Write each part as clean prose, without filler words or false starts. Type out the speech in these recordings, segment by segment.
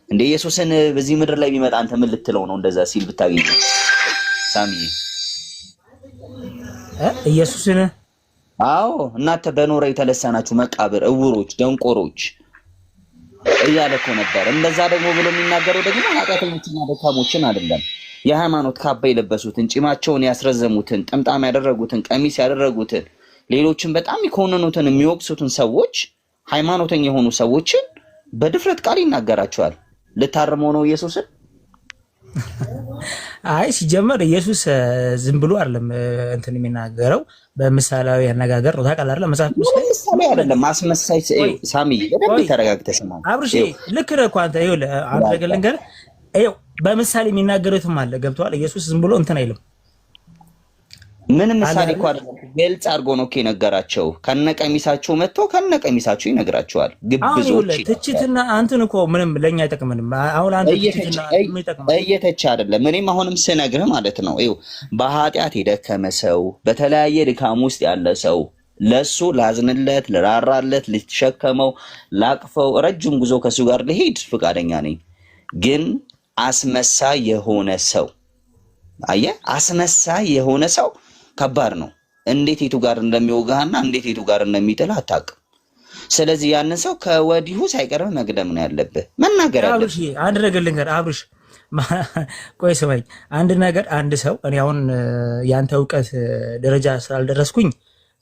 እንደ ኢየሱስን በዚህ ምድር ላይ ቢመጣ አንተ ምን ልትለው ነው? እንደዛ ሲል ብታገኝ ሳሚ ኢየሱስን አዎ እናንተ በኖረ የተለሰናችሁ መቃብር እውሮች ደንቆሮች እያለ እኮ ነበር። እንደዛ ደግሞ ብሎ የሚናገረው ደግሞ ኃጢአተኞችና ደካሞችን አይደለም። የሃይማኖት ካባ የለበሱትን ጭማቸውን ያስረዘሙትን ጥምጣም ያደረጉትን ቀሚስ ያደረጉትን ሌሎችን በጣም ይኮንኑትን የሚወቅሱትን ሰዎች ሃይማኖተኛ የሆኑ ሰዎችን በድፍረት ቃል ይናገራቸዋል። ልታርመው ነው ኢየሱስን? አይ ሲጀመር ኢየሱስ ዝም ብሎ አይደለም እንትን የሚናገረው በምሳሌያዊ አነጋገር ነው። ታውቃለህ አይደል? መጽሐፍ ምሳሌ አይደለም ማስመሳይ። ሳሚ በደንብ ተረጋግተህ ስማ። አብርሽ ልክ ነህ እኮ አንተ። ይኸውልህ አንተ ነገር ልንገርህ፣ ይኸው በምሳሌ የሚናገሩትም አለ። ገብቶሃል? ኢየሱስ ዝም ብሎ እንትን አይልም። ምን ምሳሌ እኮ አይደለም ግልጽ አድርጎ ነው እኮ የነገራቸው። ከነቀሚሳቸው መጥቶ ከነቀሚሳቸው ይነግራቸዋል። ግብዞች ትችትና አንተን እኮ ምንም ለኛ አይጠቅምንም። አሁን አንተ ትችትና ምን ይጠቅማል? እየተቻ አይደለም። እኔም አሁንም ስነግርህ ማለት ነው ይኸው በኃጢአት የደከመ ሰው በተለያየ ድካም ውስጥ ያለ ሰው ለሱ ላዝንለት፣ ልራራለት፣ ልትሸከመው፣ ላቅፈው ረጅም ጉዞ ከሱ ጋር ልሄድ ፍቃደኛ ነኝ። ግን አስመሳይ የሆነ ሰው አየህ፣ አስመሳይ የሆነ ሰው ከባድ ነው። እንዴት የቱ ጋር እንደሚወጋህና እንዴት የቱ ጋር እንደሚጥልህ አታውቅም። ስለዚህ ያንን ሰው ከወዲሁ ሳይቀርብ መግደም ነው ያለብህ፣ መናገር ያለብህ። አብርሽ አንድ ነገር ልንገር። አብርሽ ቆይ ስማኝ፣ አንድ ነገር አንድ ሰው እኔ አሁን ያንተ እውቀት ደረጃ ስላልደረስኩኝ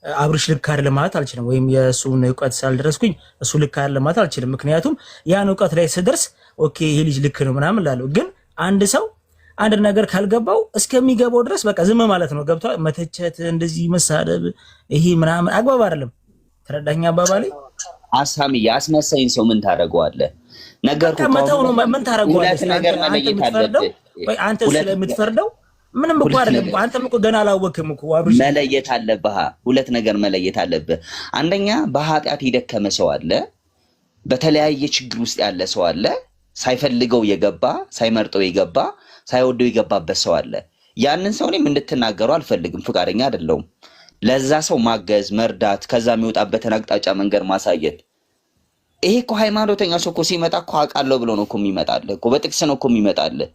አብርሽ ልክ አይደለም ማለት አልችልም፣ ወይም የእሱን እውቀት ስላልደረስኩኝ እሱ ልክ አይደለም ማለት አልችልም። ምክንያቱም ያን እውቀት ላይ ስደርስ ኦኬ ይሄ ልጅ ልክ ነው ምናምን እላለሁ። ግን አንድ ሰው አንድ ነገር ካልገባው እስከሚገባው ድረስ በቃ ዝም ማለት ነው። ገብቷል? መተቸት፣ እንደዚህ መሳደብ፣ ይሄ ምናምን አግባብ አይደለም። ተረዳኛ አባባሌ? አሳሚ ያስመሰይን ሰው ምን ታደርገዋለህ? ነገርኩህ እኮ መተው ነው። ምን ታደርገዋለህ? ነገር መለየት አለብህ። አንተ ስለምትፈርደው ምንም እኮ አይደለም። አንተም እኮ ገና አላወቅም እኮ አብርሽ። መለየት አለብህ። ሁለት ነገር መለየት አለብህ። አንደኛ በኃጢአት የደከመ ሰው አለ፣ በተለያየ ችግር ውስጥ ያለ ሰው አለ፣ ሳይፈልገው የገባ ሳይመርጠው የገባ ሳይወደው የገባበት ሰው አለ። ያንን ሰው እኔም እንድትናገሩ አልፈልግም፣ ፍቃደኛ አይደለሁም። ለዛ ሰው ማገዝ፣ መርዳት፣ ከዛ የሚወጣበትን አቅጣጫ መንገድ ማሳየት። ይሄ እኮ ሃይማኖተኛ ሰው እኮ ሲመጣ እኮ አውቃለሁ ብሎ ነው እኮ የሚመጣልህ እኮ፣ በጥቅስ ነው እኮ የሚመጣልህ።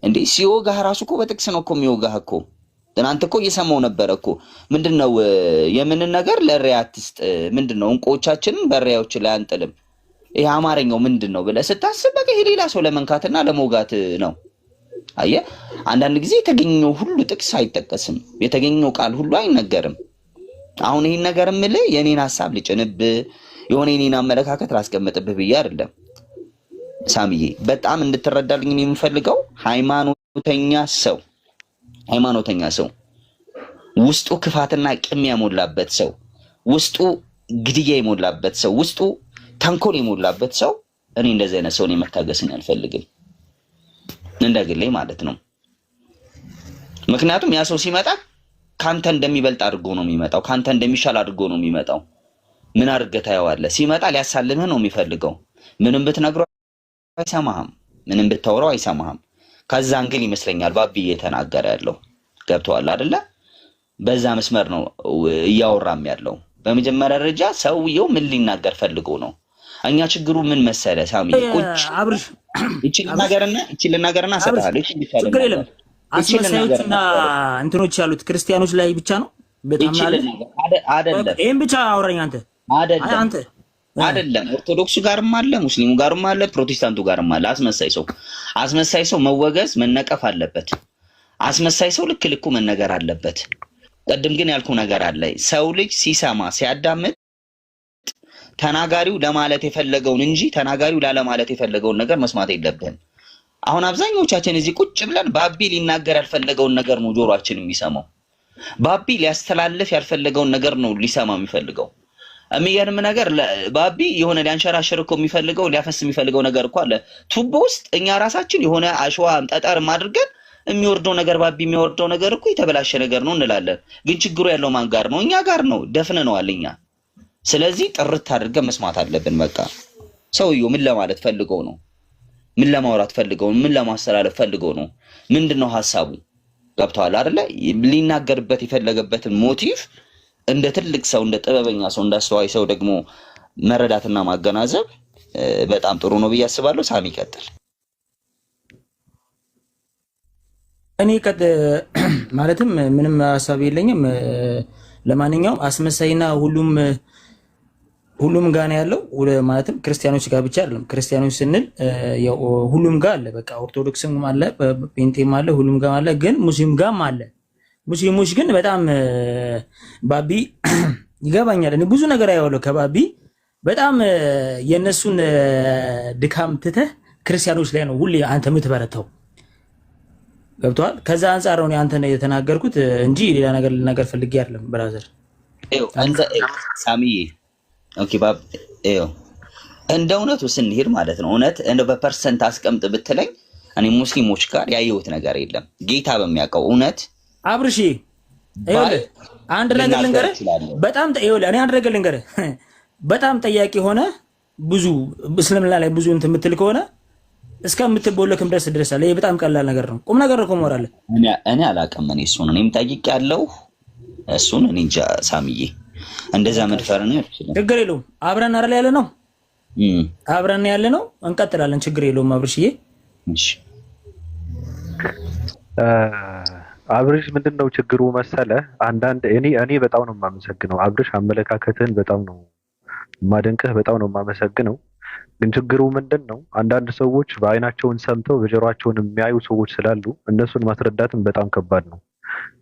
እንዴ ሲወጋህ ራሱ እኮ በጥቅስ ነው እኮ የሚወጋህ እኮ። ትናንት እኮ እየሰማው ነበረ እኮ። ምንድነው የምንን ነገር ለሪያ አትስጥ፣ ምንድነው እንቆቻችንን በሪያዎች ላይ አንጥልም። ይሄ አማርኛው ምንድነው ብለህ ስታስብ በቃ ይሄ ሌላ ሰው ለመንካትና ለመውጋት ነው። አየህ አንዳንድ ጊዜ የተገኘው ሁሉ ጥቅስ አይጠቀስም፣ የተገኘው ቃል ሁሉ አይነገርም። አሁን ይሄን ነገር የምልህ የኔን ሐሳብ ልጭንብህ የሆነ የኔን አመለካከት ላስቀምጥብህ ብዬ አይደለም ሳሚዬ። በጣም እንድትረዳልኝ የምፈልገው ሃይማኖተኛ ሰው ውስጡ ክፋትና ቅም የሞላበት ሰው፣ ውስጡ ግድያ የሞላበት ሰው፣ ውስጡ ተንኮል የሞላበት ሰው እኔ እንደዚህ አይነት ሰውን መታገስን አልፈልግም፣ እንደግሌ ማለት ነው። ምክንያቱም ያ ሰው ሲመጣ ካንተ እንደሚበልጥ አድርጎ ነው የሚመጣው፣ ካንተ እንደሚሻል አድርጎ ነው የሚመጣው። ምን አድርገህ ታየዋለህ? ሲመጣ ሊያሳልምህ ነው የሚፈልገው። ምንም ብትነግረው አይሰማህም፣ ምንም ብታወራው አይሰማህም። ከዛ እንግል ይመስለኛል ባብዬ የተናገረ ያለው። ገብቶሃል አይደለ? በዛ መስመር ነው እያወራም ያለው። በመጀመሪያ ደረጃ ሰውየው ምን ሊናገር ፈልጎ ነው? እኛ ችግሩ ምን መሰለ ሳሚ፣ ቁጭ አብርሽ እቺ ልናገርና ሰጣለሁ። እቺ ቢቻለ ችግር የለም። አስመሳዮችና እንትኖች ያሉት ክርስቲያኖች ላይ ብቻ ነው በጣም ማለት አይደለም። ይሄን ብቻ አውራኝ አንተ አይደለም። ኦርቶዶክሱ ጋርም አለ፣ ሙስሊሙ ጋርም አለ፣ ፕሮቴስታንቱ ጋርም አለ። አስመሳይ ሰው መወገዝ መነቀፍ አለበት። አስመሳይ ሰው ልኩ መነገር አለበት። ቀድም ግን ያልኩ ነገር አለ። ሰው ልጅ ሲሰማ ሲያዳምጥ ተናጋሪው ለማለት የፈለገውን እንጂ ተናጋሪው ላለማለት የፈለገውን ነገር መስማት የለብህም። አሁን አብዛኞቻችን እዚህ ቁጭ ብለን ባቢ ሊናገር ያልፈለገውን ነገር ነው ጆሮአችን የሚሰማው። ባቢ ሊያስተላልፍ ያልፈለገውን ነገር ነው ሊሰማ የሚፈልገው። የሚገርም ነገር ባቢ የሆነ ሊያንሸራሽር እኮ የሚፈልገው ሊያፈስ የሚፈልገው ነገር እኮ አለ ቱቦ ውስጥ። እኛ ራሳችን የሆነ አሸዋ ጠጠር አድርገን የሚወርደው ነገር ባቢ የሚወርደው ነገር እኮ የተበላሸ ነገር ነው እንላለን። ግን ችግሩ ያለው ማን ጋር ነው? እኛ ጋር ነው። ደፍነነዋል እኛ። ስለዚህ ጥርት አድርገን መስማት አለብን። በቃ ሰውየው ምን ለማለት ፈልገው ነው? ምን ለማውራት ፈልገው? ምን ለማስተላለፍ ፈልገው ነው? ምንድነው ሐሳቡ? ገብቷል አይደለ? ሊናገርበት የፈለገበትን ሞቲቭ እንደ ትልቅ ሰው፣ እንደ ጥበበኛ ሰው፣ እንደ አስተዋይ ሰው ደግሞ መረዳትና ማገናዘብ በጣም ጥሩ ነው ብዬ አስባለሁ። ሳሚ ይቀጥል። እኔ ማለትም ምንም ሀሳብ የለኝም። ለማንኛውም አስመሳይና ሁሉም ጋር ነው ያለው። ማለትም ክርስቲያኖች ጋር ብቻ አይደለም። ክርስቲያኖች ስንል ያው ሁሉም ጋር አለ። በቃ ኦርቶዶክስም አለ፣ ፔንቴም አለ፣ ሁሉም ጋር አለ። ግን ሙስሊም ጋርም አለ። ሙስሊሞች ግን በጣም ባቢ ይገባኛል። እኔ ብዙ ነገር አየዋለሁ ከባቢ በጣም የነሱን ድካም ትተህ ክርስቲያኖች ላይ ነው ሁሌ አንተ የምትበረታው። ገብቶሃል? ከዛ አንጻር ነው አንተ የተናገርኩት እንጂ ሌላ ነገር ልናገር ፈልጌ አይደለም። ብራዘር አንተ ሳሚዬ ኦኬ ባብ እንደ እውነቱ ስንሄድ ማለት ነው እውነት እንደ በፐርሰንት አስቀምጥ ብትለኝ እኔ ሙስሊሞች ጋር ያየሁት ነገር የለም። ጌታ በሚያውቀው እውነት አብርሺ ይኸውልህ አንድ ነገር ልንገርህ። በጣም ይኸውልህ እኔ አንድ ነገር ልንገርህ። በጣም ጠያቂ ሆነ ብዙ እስልምና ላይ ብዙ እንትን የምትል ከሆነ እስከምትቦለክም ድረስ አለ። ይሄ በጣም ቀላል ነገር ነው። ቁም ነገር ነው ኮሞራለ እኔ አላውቅም። እኔ እሱን እኔም ጠይቄያለሁ። እሱን እኔ እንጃ ሳሚዬ እንደዛ መድፈር ነው አይችልም። ችግር የለውም። አብረን አይደል ያለ ነው አብረን ያለ ነው። እንቀጥላለን። ችግር የለውም። አብርሽዬ እሺ አብርሽ ምንድነው ችግሩ መሰለ? አንዳንድ እኔ በጣም ነው የማመሰግነው አብርሽ፣ አመለካከትህን በጣም ነው ማደንቅህ፣ በጣም ነው የማመሰግነው። ግን ችግሩ ምንድነው? አንዳንድ ሰዎች በአይናቸውን ሰምተው በጆሮአቸውን የሚያዩ ሰዎች ስላሉ እነሱን ማስረዳትም በጣም ከባድ ነው።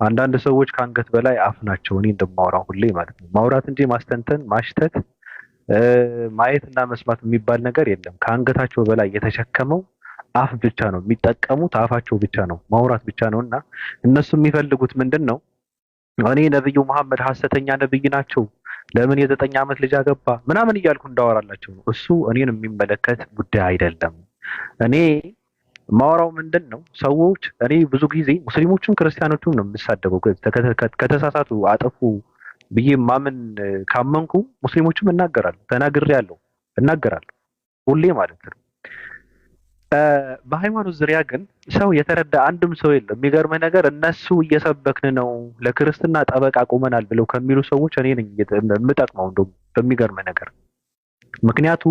አንዳንድ ሰዎች ከአንገት በላይ አፍ ናቸው። እኔ እንደማወራው ሁሌ ማለት ነው ማውራት እንጂ ማስተንተን፣ ማሽተት፣ ማየትና መስማት የሚባል ነገር የለም። ከአንገታቸው በላይ የተሸከመው አፍ ብቻ ነው የሚጠቀሙት፣ አፋቸው ብቻ ነው ማውራት ብቻ ነውና እነሱ የሚፈልጉት ምንድነው? እኔ ነብዩ መሐመድ ሐሰተኛ ነብይ ናቸው፣ ለምን የ9 ዓመት ልጅ አገባ ምናምን እያልኩ እንዳወራላቸው ነው። እሱ እኔን የሚመለከት ጉዳይ አይደለም። እኔ ማወራው ምንድነው? ሰዎች እኔ ብዙ ጊዜ ሙስሊሞቹም ክርስቲያኖቹም ነው የምሳደበው። ከተሳሳቱ አጠፉ ብዬ ማምን ካመንኩ ሙስሊሞቹም ተናግሬያለሁ፣ እናገራለሁ ሁሌ ማለት ነው። በሃይማኖት ዙሪያ ግን ሰው የተረዳ አንድም ሰው የለም። የሚገርምህ ነገር እነሱ እየሰበክን ነው ለክርስትና ጠበቃ ቆመናል ብለው ከሚሉ ሰዎች እኔ ነኝ የምጠቅመው። እንደውም በሚገርምህ ነገር ምክንያቱ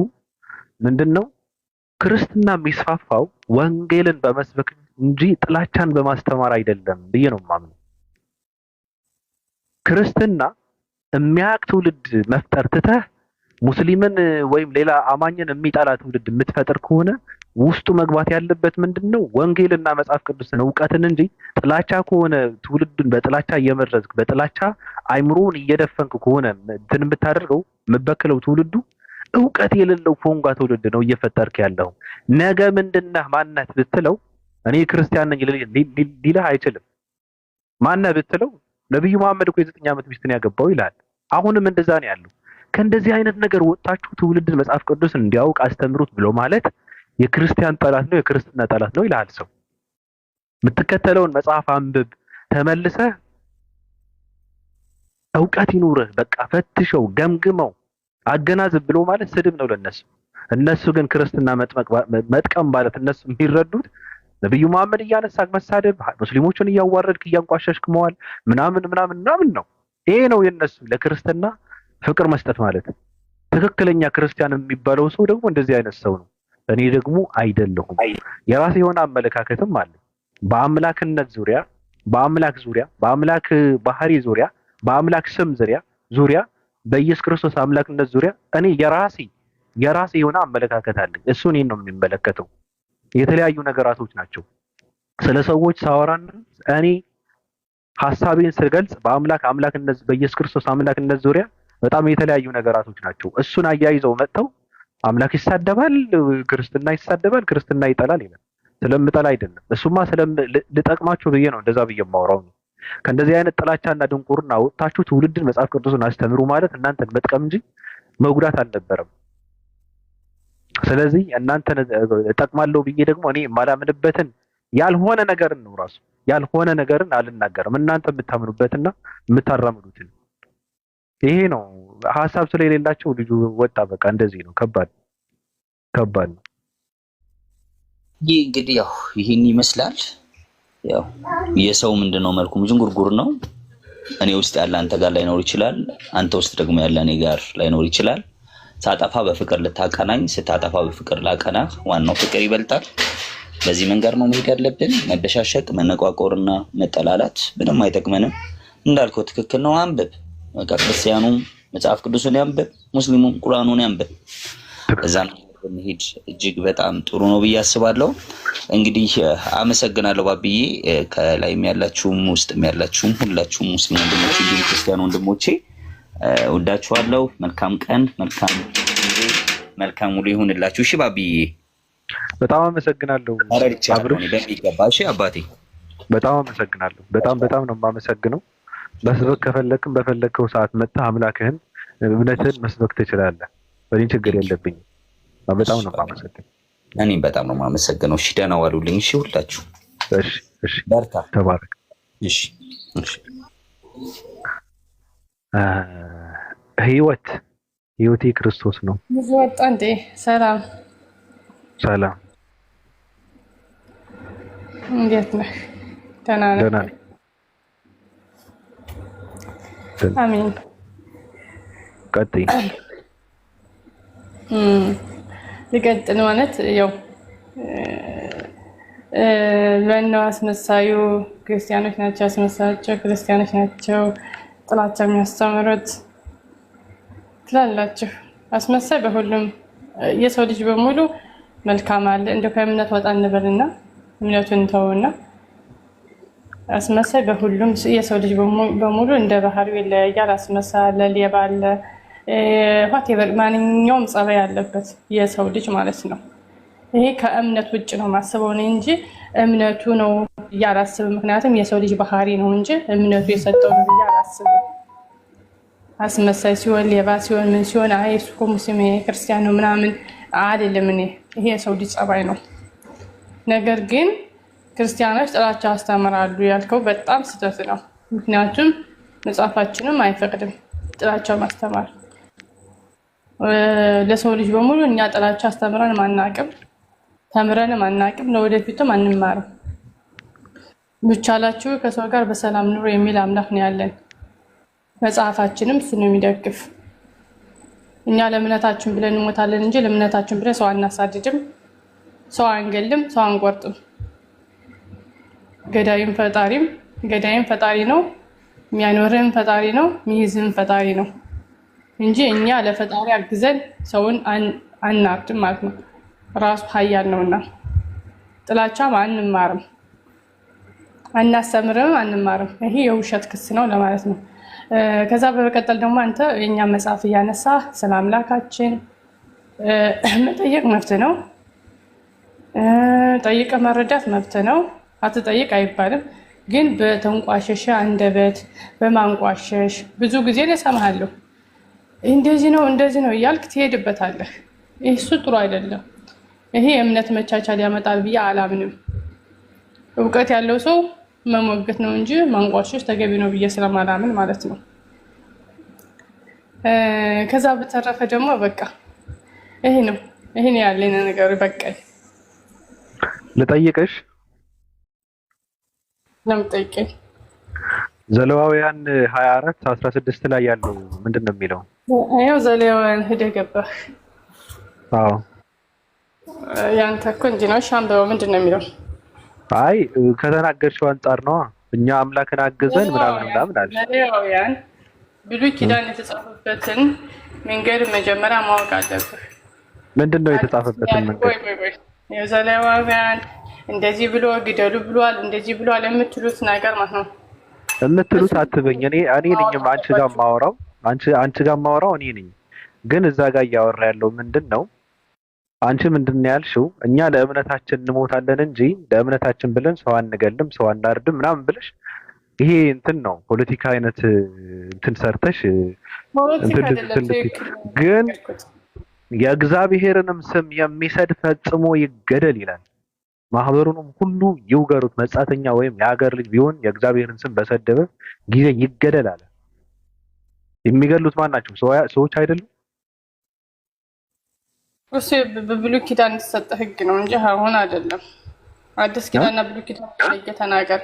ምንድነው? ክርስትና የሚስፋፋው ወንጌልን በመስበክ እንጂ ጥላቻን በማስተማር አይደለም ብዬ ነው የማምነው። ክርስትና የሚያውቅ ትውልድ መፍጠር ትተህ ሙስሊምን ወይም ሌላ አማኝን የሚጠላ ትውልድ የምትፈጥር ከሆነ ውስጡ መግባት ያለበት ምንድነው? ወንጌልና መጽሐፍ ቅዱስን እውቀትን እንጂ ጥላቻ ከሆነ ትውልዱን በጥላቻ እየመረዝክ በጥላቻ አይምሮውን እየደፈንክ ከሆነ እንትን የምታደርገው የምበክለው ትውልዱ እውቀት የሌለው ፎንጋ ትውልድ ነው እየፈጠርክ ያለው። ነገ ምንድነህ ማንነት ብትለው እኔ ክርስቲያን ነኝ ሊልህ አይችልም። ማንነህ ብትለው ነብዩ መሐመድ እኮ የ9 ዓመት ሚስትን ያገባው ይላል። አሁንም እንደዛ ነው ያለው። ከእንደዚህ አይነት ነገር ወጣችሁ ትውልድን መጽሐፍ ቅዱስን እንዲያውቅ አስተምሩት ብሎ ማለት የክርስቲያን ጠላት ነው፣ የክርስትና ጠላት ነው ይላል። ሰው የምትከተለውን መጽሐፍ አንብብ፣ ተመልሰህ እውቀት ይኑርህ፣ በቃ ፈትሸው፣ ገምግመው፣ አገናዝብ ብሎ ማለት ስድብ ነው ለነሱ። እነሱ ግን ክርስትና መጥቀም ማለት እነሱ የሚረዱት ነብዩ መሐመድ እያነሳክ መሳደብ፣ ሙስሊሞችን እያዋረድክ እያንቋሸሽክ መዋል ምናምን ነው። ይሄ ነው የነሱ ለክርስትና ፍቅር መስጠት ማለት። ትክክለኛ ክርስቲያን የሚባለው ሰው ደግሞ እንደዚህ አይነት ሰው ነው። እኔ ደግሞ አይደለሁም። የራሴ የሆነ አመለካከትም አለ። በአምላክነት ዙሪያ፣ በአምላክ ባህሪ ዙሪያ፣ በአምላክ ስም ዙሪያ፣ በኢየሱስ ክርስቶስ አምላክነት ዙሪያ እኔ የራሴ የሆነ አመለካከት አለኝ። እሱ እኔን ነው የሚመለከተው። የተለያዩ ነገራቶች ናቸው። ስለ ሰዎች ሳወራና እኔ ሐሳቤን ስገልጽ አምላክነት በኢየሱስ ክርስቶስ አምላክነት ዙሪያ በጣም የተለያዩ ነገራቶች ናቸው። እሱን አያይዘው መጥተው አምላክ ይሳደባል፣ ክርስትና ይሳደባል፣ ክርስትና ይጠላል ይላል። ስለምጠላ አይደለም። እሱማ ልጠቅማችሁ ብዬ ነው እንደዛ ብዬ የማወራው ነው። ከእንደዚህ አይነት ጥላቻና ድንቁርና ወጣችሁ ትውልድን መጽሐፍ ቅዱስን አስተምሩ ማለት እናንተን መጥቀም እንጂ መጉዳት አልነበረም። ስለዚህ እናንተን እጠቅማለሁ ብዬ ደግሞ እኔ የማላምንበትን ያልሆነ ነገርን ነው ራሱ ያልሆነ ነገርን አልናገርም። እናንተ የምታምኑበትና የምታራምዱትን ይሄ ነው። ሐሳብ ስለሌላቸው ልጁ ወጣ። በቃ እንደዚህ ነው። ከባድ ነው። ይህ እንግዲህ ያው ይሄን ይመስላል። ያው የሰው ምንድነው መልኩ ዥንጉርጉር ነው። እኔ ውስጥ ያለ አንተ ጋር ላይኖር ይችላል፣ አንተ ውስጥ ደግሞ ያለ እኔ ጋር ላይኖር ይችላል። ሳጠፋ በፍቅር ልታቀናኝ፣ ስታጠፋ በፍቅር ላቀናህ። ዋናው ፍቅር ይበልጣል። በዚህ መንገድ ነው መሄድ ያለብን። መበሻሸቅ፣ መነቋቆርና መጠላላት ምንም አይጠቅመንም። እንዳልከው ትክክል ነው። አንብብ፣ በቃ ክርስቲያኑም መጽሐፍ ቅዱስን ያንብብ፣ ሙስሊሙም ቁርአኑን ያንብብ። እዛ ብንሄድ እጅግ በጣም ጥሩ ነው ብዬ አስባለሁ። እንግዲህ አመሰግናለሁ ባብዬ። ከላይም ያላችሁም ውስጥም ያላችሁም ሁላችሁም ሙስሊም ወንድሞቼ እንዲሁም ክርስቲያን ወንድሞቼ ወዳችኋለሁ። መልካም ቀን፣ መልካም ጊዜ፣ መልካም ውሎ ይሁንላችሁ። እሺ ባብዬ በጣም አመሰግናለሁ። አብሮኝ በሚገባ እሺ አባቴ በጣም አመሰግናለሁ። በጣም ነው የማመሰግነው። መስበክ ከፈለክም በፈለከው ሰዓት መጥተህ አምላክህን እምነትህን መስበክ ትችላለህ። በእኔ ችግር የለብኝም። በጣም ነው የማመሰግነው። እኔም በጣም ነው የማመሰግነው። እሺ ደህና ዋሉልኝ። እሺ ሁላችሁ እሺ በርታ፣ ተባረክ። እሺ ህይወቴ ክርስቶስ ነው። ብዙ ወጣ እንዴ? ሰላም እንዴት ነህ? ደህና ነህ? አሜን። ቀጥይ። ልቀጥል ማለት ያው ለእነው አስመሳዩ ክርስቲያኖች ናቸው፣ አስመሳያቸው ክርስቲያኖች ናቸው ጥላቻ የሚያስተምሩት ትላላችሁ። አስመሳይ በሁሉም የሰው ልጅ በሙሉ መልካም አለ። እንደው ከእምነት ወጣ እንበልና እምነቱን ተውና አስመሳይ በሁሉም የሰው ልጅ በሙሉ እንደ ባህሪው ይለያያል። አስመሳይ አለ፣ ሌባ አለ፣ ሆቴበር ማንኛውም ጸባይ ያለበት የሰው ልጅ ማለት ነው። ይሄ ከእምነት ውጭ ነው ማስበው ነው እንጂ እምነቱ ነው እያላስብ። ምክንያቱም የሰው ልጅ ባህሪ ነው እንጂ እምነቱ የሰጠው ነው እያላስብ። አስመሳይ ሲሆን ሌባ ሲሆን ምን ሲሆን አይ እሱ እኮ ሙስሊም ክርስቲያን ነው ምናምን አይደለም። ይሄ የሰው ልጅ ጸባይ ነው። ነገር ግን ክርስቲያኖች ጥላቻ ያስተምራሉ ያልከው በጣም ስህተት ነው። ምክንያቱም መጽሐፋችንም አይፈቅድም ጥላቻ ማስተማር። ለሰው ልጅ በሙሉ እኛ ጥላቻ አስተምረን ማናቅም፣ ተምረን ማናቅም፣ ለወደፊቱም አንማርም። ብቻላችሁ ከሰው ጋር በሰላም ኑሮ የሚል አምላክ ነው ያለን። መጽሐፋችንም እሱ ነው የሚደግፍ። እኛ ለእምነታችን ብለን እንሞታለን እንጂ ለእምነታችን ብለን ሰው አናሳድድም፣ ሰው አንገልም፣ ሰው አንቆርጥም። ገዳይም ፈጣሪ ነው፣ የሚያኖርህም ፈጣሪ ነው፣ የሚይዝህም ፈጣሪ ነው እንጂ እኛ ለፈጣሪ አግዘን ሰውን አናርድም ማለት ነው። ራሱ ኃያል ነውና ጥላቻም አንማርም፣ አናስተምርም፣ አንማርም። ይሄ የውሸት ክስ ነው ለማለት ነው። ከዛ በመቀጠል ደግሞ አንተ የኛ መጽሐፍ እያነሳ ስለ አምላካችን መጠየቅ መብት ነው። ጠይቀ መረዳት መብት ነው። አትጠይቅ አይባልም። ግን በተንቋሸሸ አንደበት በማንቋሸሽ ብዙ ጊዜ እሰማሃለሁ። እንደዚህ ነው እያልክ ትሄድበታለህ። እሱ ጥሩ አይደለም። ይሄ የእምነት መቻቻል ያመጣል ብዬ አላምንም። እውቀት ያለው ሰው መሞገት ነው እንጂ ማንቋሸሽ ተገቢ ነው ብዬ ስለማላምን ማለት ነው። ከዛ በተረፈ ደግሞ በቃ ይሄ ነው ያለኝ ነገር። በቃኝ። ልጠይቅሽ። ለምጠይቀኝ ዘሌዋውያን 24:16 ላይ ያለው ምንድን ነው የሚለው? ያው ዘሌዋውያን ሄደህ ገባህ። አዎ ያንተ እኮ እንጂ ነው ሻምበው ምንድን ነው የሚለው? አይ ከተናገርሽው አንጻር ነው። እኛ አምላክን አገዘን ምናምን አለ። ዘሌዋውያን ብሉይ ኪዳን የተጻፈበትን መንገድ መጀመሪያ ማወቅ አለብህ። ምንድን ነው የተጻፈበትን መንገድ? ዘሌዋውያን እንደዚህ ብሎ ግደሉ ብሏል፣ እንደዚህ ብሏል የምትሉት ነገር ማለት ነው። የምትሉት አትበኝ። እኔ ነኝ አንቺ ጋር ማወራው እኔ ነኝ። ግን እዛ ጋር እያወራ ያለው ምንድን ነው? አንቺ ምንድን ነው ያልሽው? እኛ ለእምነታችን እንሞታለን እንጂ ለእምነታችን ብለን ሰው አንገልም፣ ሰው አናርድም ምናምን ብለሽ ይሄ እንትን ነው ፖለቲካ አይነት እንትን ሰርተሽ ግን የእግዚአብሔርንም ስም የሚሰድ ፈጽሞ ይገደል ይላል። ማህበሩንም ሁሉ ይውገሩት፣ መጻተኛ ወይም የሀገር ልጅ ቢሆን የእግዚአብሔርን ስም በሰደበ ጊዜ ይገደል አለ። የሚገድሉት ማን ናቸው? ሰዎች አይደሉም? እሱ በብሉይ ኪዳን የተሰጠ ህግ ነው እንጂ አሁን አይደለም። አዲስ ኪዳንና ብሉይ ኪዳን ለየ ተናገር።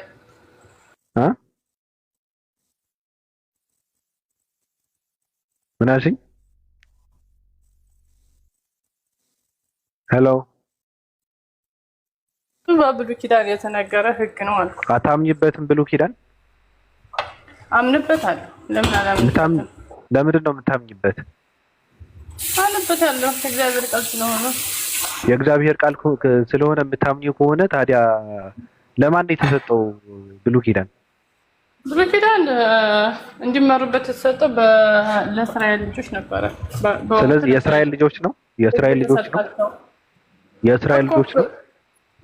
ምን አልሽኝ? ሄሎ በብሉይ ኪዳን የተነገረ ህግ ነው አልኩ። አታምኝበትም? ብሉይ ኪዳን አምንበታለሁ። ለምን አላምንበትም? ለምንድን ነው የምታምኝበት? አምንበታለሁ። እግዚአብሔር ቃል ስለሆነ የእግዚአብሔር ቃል ስለሆነ የምታምኚው ከሆነ ታዲያ ለማን ነው የተሰጠው ብሉይ ኪዳን? ብሉይ ኪዳን እንዲመሩበት የተሰጠው ለእስራኤል ልጆች ነበረ። ስለዚህ የእስራኤል ልጆች ነው። የእስራኤል ልጆች ነው። የእስራኤል ልጆች ነው።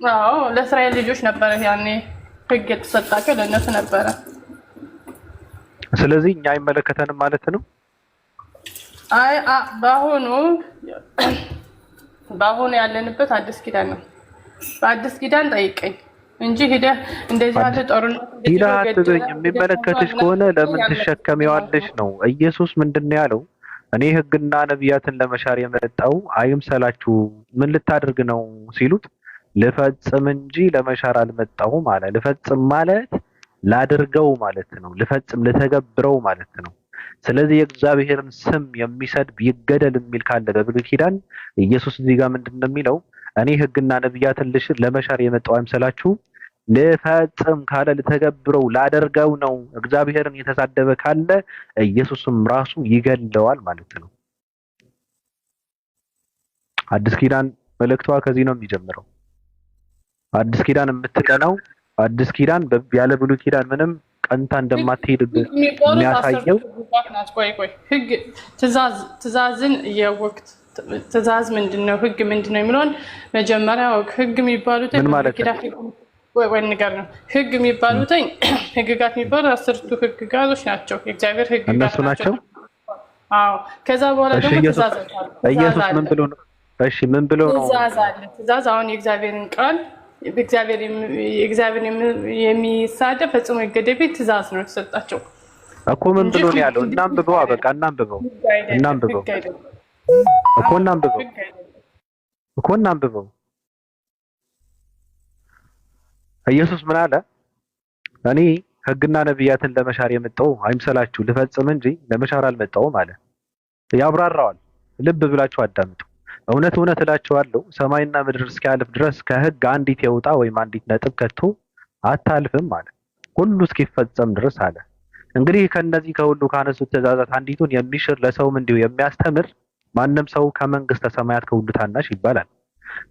አዎ ለእስራኤል ልጆች ነበረ ያኔ ህግ የተሰጣቸው ለእነሱ ነበረ። ስለዚህ እኛ አይመለከተንም ማለት ነው። አይ በአሁኑ ያለንበት አዲስ ኪዳን ነው። በአዲስ ኪዳን ጠይቀኝ እንጂ ሄደህ እንደዚህ ያለ ጦርነት ሂደህ አትበኝ። የሚመለከትሽ ከሆነ ለምን ትሸከሚዋለሽ ነው። ኢየሱስ ምንድነው ያለው? እኔ ህግና ነቢያትን ለመሻር የመጣው አይምሰላችሁ። ምን ልታደርግ ነው ሲሉት ልፈጽም እንጂ ለመሻር አልመጣሁም አለ። ልፈጽም ማለት ላድርገው ማለት ነው። ልፈጽም ልተገብረው ማለት ነው። ስለዚህ የእግዚአብሔርን ስም የሚሰድብ ይገደል የሚል ካለ በብሉይ ኪዳን ኢየሱስ እዚህ ጋር ምንድነው የሚለው? እኔ ህግና ነቢያትን ለመሻር የመጣው አይምሰላችሁ። ልፈጽም ካለ ልተገብረው ላደርገው ነው። እግዚአብሔርን የተሳደበ ካለ ኢየሱስም ራሱ ይገለዋል ማለት ነው። አዲስ ኪዳን መልእክቷ ከዚህ ነው የሚጀምረው። አዲስ ኪዳን የምትቀናው አዲስ ኪዳን ያለ ብሉይ ኪዳን ምንም ቀንታ እንደማትሄድ የሚያሳየው ቆይ ህግ ትእዛዝን የወቅት ትእዛዝ ምንድነው? ህግ ምንድነው የሚለውን መጀመሪያ ህግ የሚባሉት ወይ ነገር ነው። ህግ የሚባሉት ህግጋት የሚባሉት 10ቱ ህግጋቶች ናቸው። የእግዚአብሔር ህግጋት ናቸው። አዎ ከዛ በኋላ ደግሞ ትእዛዝ አለ። ኢየሱስ ምን ብሎ ነው? እሺ ምን ብሎ ነው? ትእዛዝ አለ። ትእዛዝ አሁን የእግዚአብሔርን ቃል እግዚአብሔር የሚሳደብ ፈጽሞ ይገደል ትእዛዝ ነው የተሰጣቸው እኮ። ምን ብሎ ነው ያለው? እናንብበው። በቃ እናንብበው እኮ እናንብበው። ኢየሱስ ምን አለ? እኔ ህግና ነቢያትን ለመሻር የመጣው አይምሰላችሁ፣ ልፈጽም እንጂ ለመሻር አልመጣሁም አለ። ያብራራዋል። ልብ ብላችሁ አዳምጡ። እውነት እውነት እላችኋለሁ ሰማይና ምድር እስኪያልፍ ድረስ ከህግ አንዲት የውጣ ወይም አንዲት ነጥብ ከቶ አታልፍም አለ፣ ሁሉ እስኪፈጸም ድረስ አለ። እንግዲህ ከነዚህ ከሁሉ ካነሱት ትእዛዛት አንዲቱን የሚሽር ለሰውም እንዲሁ የሚያስተምር ማንም ሰው ከመንግስተ ሰማያት ከሁሉ ታናሽ ይባላል።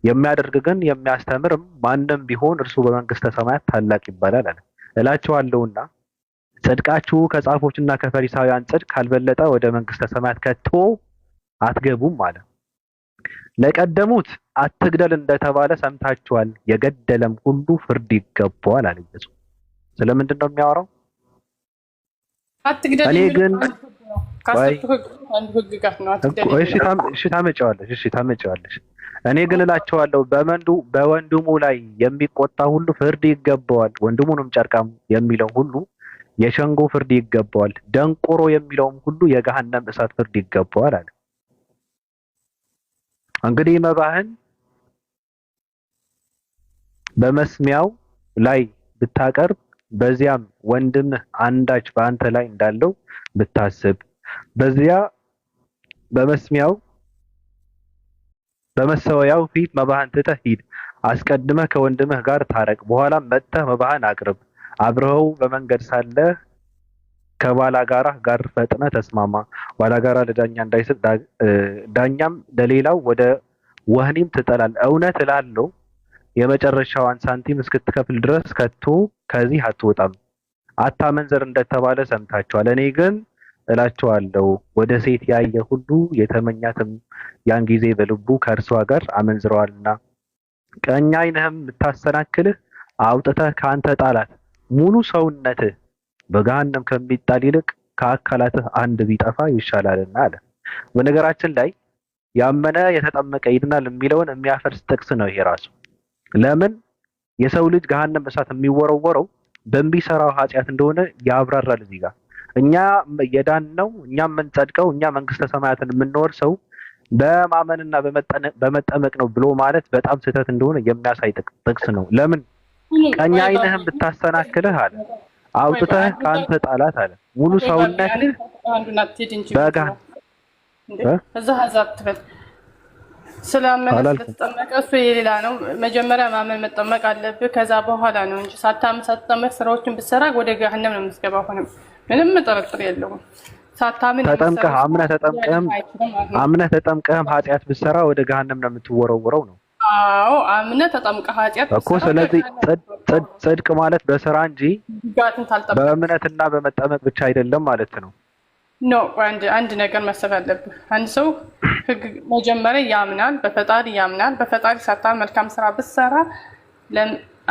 የሚያደርግ ግን የሚያስተምርም ማንም ቢሆን እርሱ በመንግስተ ሰማያት ታላቅ ይባላል አለ። እላችኋለሁና ጽድቃችሁ ከጻፎችና ከፈሪሳውያን ጽድቅ ካልበለጠ ወደ መንግስተ ሰማያት ከቶ አትገቡም አለ። ለቀደሙት አትግደል እንደተባለ ሰምታችኋል፣ የገደለም ሁሉ ፍርድ ይገባዋል አለ ኢየሱስ። ስለምንድን ነው የሚያወራው? አትግደል። እኔ ግን ታመጪዋለሽ። እኔ ግን እላቸዋለሁ በወንድሙ ላይ የሚቆጣ ሁሉ ፍርድ ይገባዋል፣ ወንድሙንም ጨርቃም የሚለው ሁሉ የሸንጎ ፍርድ ይገባዋል፣ ደንቆሮ የሚለውም ሁሉ የገሃነም እሳት ፍርድ ይገባዋል አለ። እንግዲህ መባህን በመስሚያው ላይ ብታቀርብ በዚያም ወንድምህ አንዳች በአንተ ላይ እንዳለው ብታስብ በዚያ በመሰዊያው ፊት መባህን ትተህ ሂድ። አስቀድመህ ከወንድምህ ጋር ታረቅ፣ በኋላም መጥተህ መባህን አቅርብ። አብረኸው በመንገድ ሳለህ ከባላጋራህ ጋር ፈጥነህ ተስማማ። ባላጋራ ለዳኛ እንዳይሰጥ ዳኛም ለሌላው ወደ ወህኒም ትጠላለህ። እውነት እላለሁ የመጨረሻዋን ሳንቲም እስክትከፍል ድረስ ከቶ ከዚህ አትወጣም። አታመንዝር እንደተባለ ሰምታችኋል። እኔ ግን እላችኋለሁ ወደ ሴት ያየ ሁሉ የተመኛትም ያን ጊዜ በልቡ ከእርሷ ጋር አመንዝረዋልና። ቀኝ ዓይንህም የምታሰናክልህ አውጥተህ ከአንተ ጣላት። ሙሉ ሰውነትህ በገሃነም ከሚጣል ይልቅ ከአካላትህ አንድ ቢጠፋ ይሻላልና አለ። በነገራችን ላይ ያመነ የተጠመቀ ይድናል የሚለውን የሚያፈርስ ጥቅስ ነው ይሄ ራሱ። ለምን የሰው ልጅ ገሃነም እሳት የሚወረወረው በሚሰራው ኃጢአት እንደሆነ ያብራራል እዚህ ጋር። እኛ የዳነው እኛ የምንጸድቀው እኛ መንግስተ ሰማያትን የምንወርሰው በማመንና በመጠመቅ ነው ብሎ ማለት በጣም ስህተት እንደሆነ የሚያሳይ ጥቅስ ነው። ለምን ቀኝ ዓይንህም ብታሰናክልህ አለ አውጥተህ ከአንተ ጣላት አለ። ሙሉ ሰውነትህ ስላመነ አላልኩም። ስለተጠመቀ እሱ የሌላ ነው። መጀመሪያ ማመን መጠመቅ አለብህ። ከዛ በኋላ ነው እንጂ ሳታምን ሳትጠመቅ ስራዎችን ብትሰራ ወደ ገሃነም ነው የምትገባው። አሁንም ምንም ጥርጥር የለውም። ሳታምን ተጠምቀህ አምነህ ተጠምቀህም ኃጢአት ብትሰራ ወደ ገሃነም ነው የምትወረወረው ነው። አዎ አምነህ ተጠምቀህ ኃጢአት እኮ። ስለዚህ ጽድቅ ማለት በስራ እንጂ በእምነትና በመጠመቅ ብቻ አይደለም ማለት ነው። ኖ አንድ ነገር ማሰብ አለብህ። አንድ ሰው ህግ መጀመሪያ ያምናል፣ በፈጣሪ ያምናል። በፈጣሪ ሳታምን መልካም ስራ ብትሰራ፣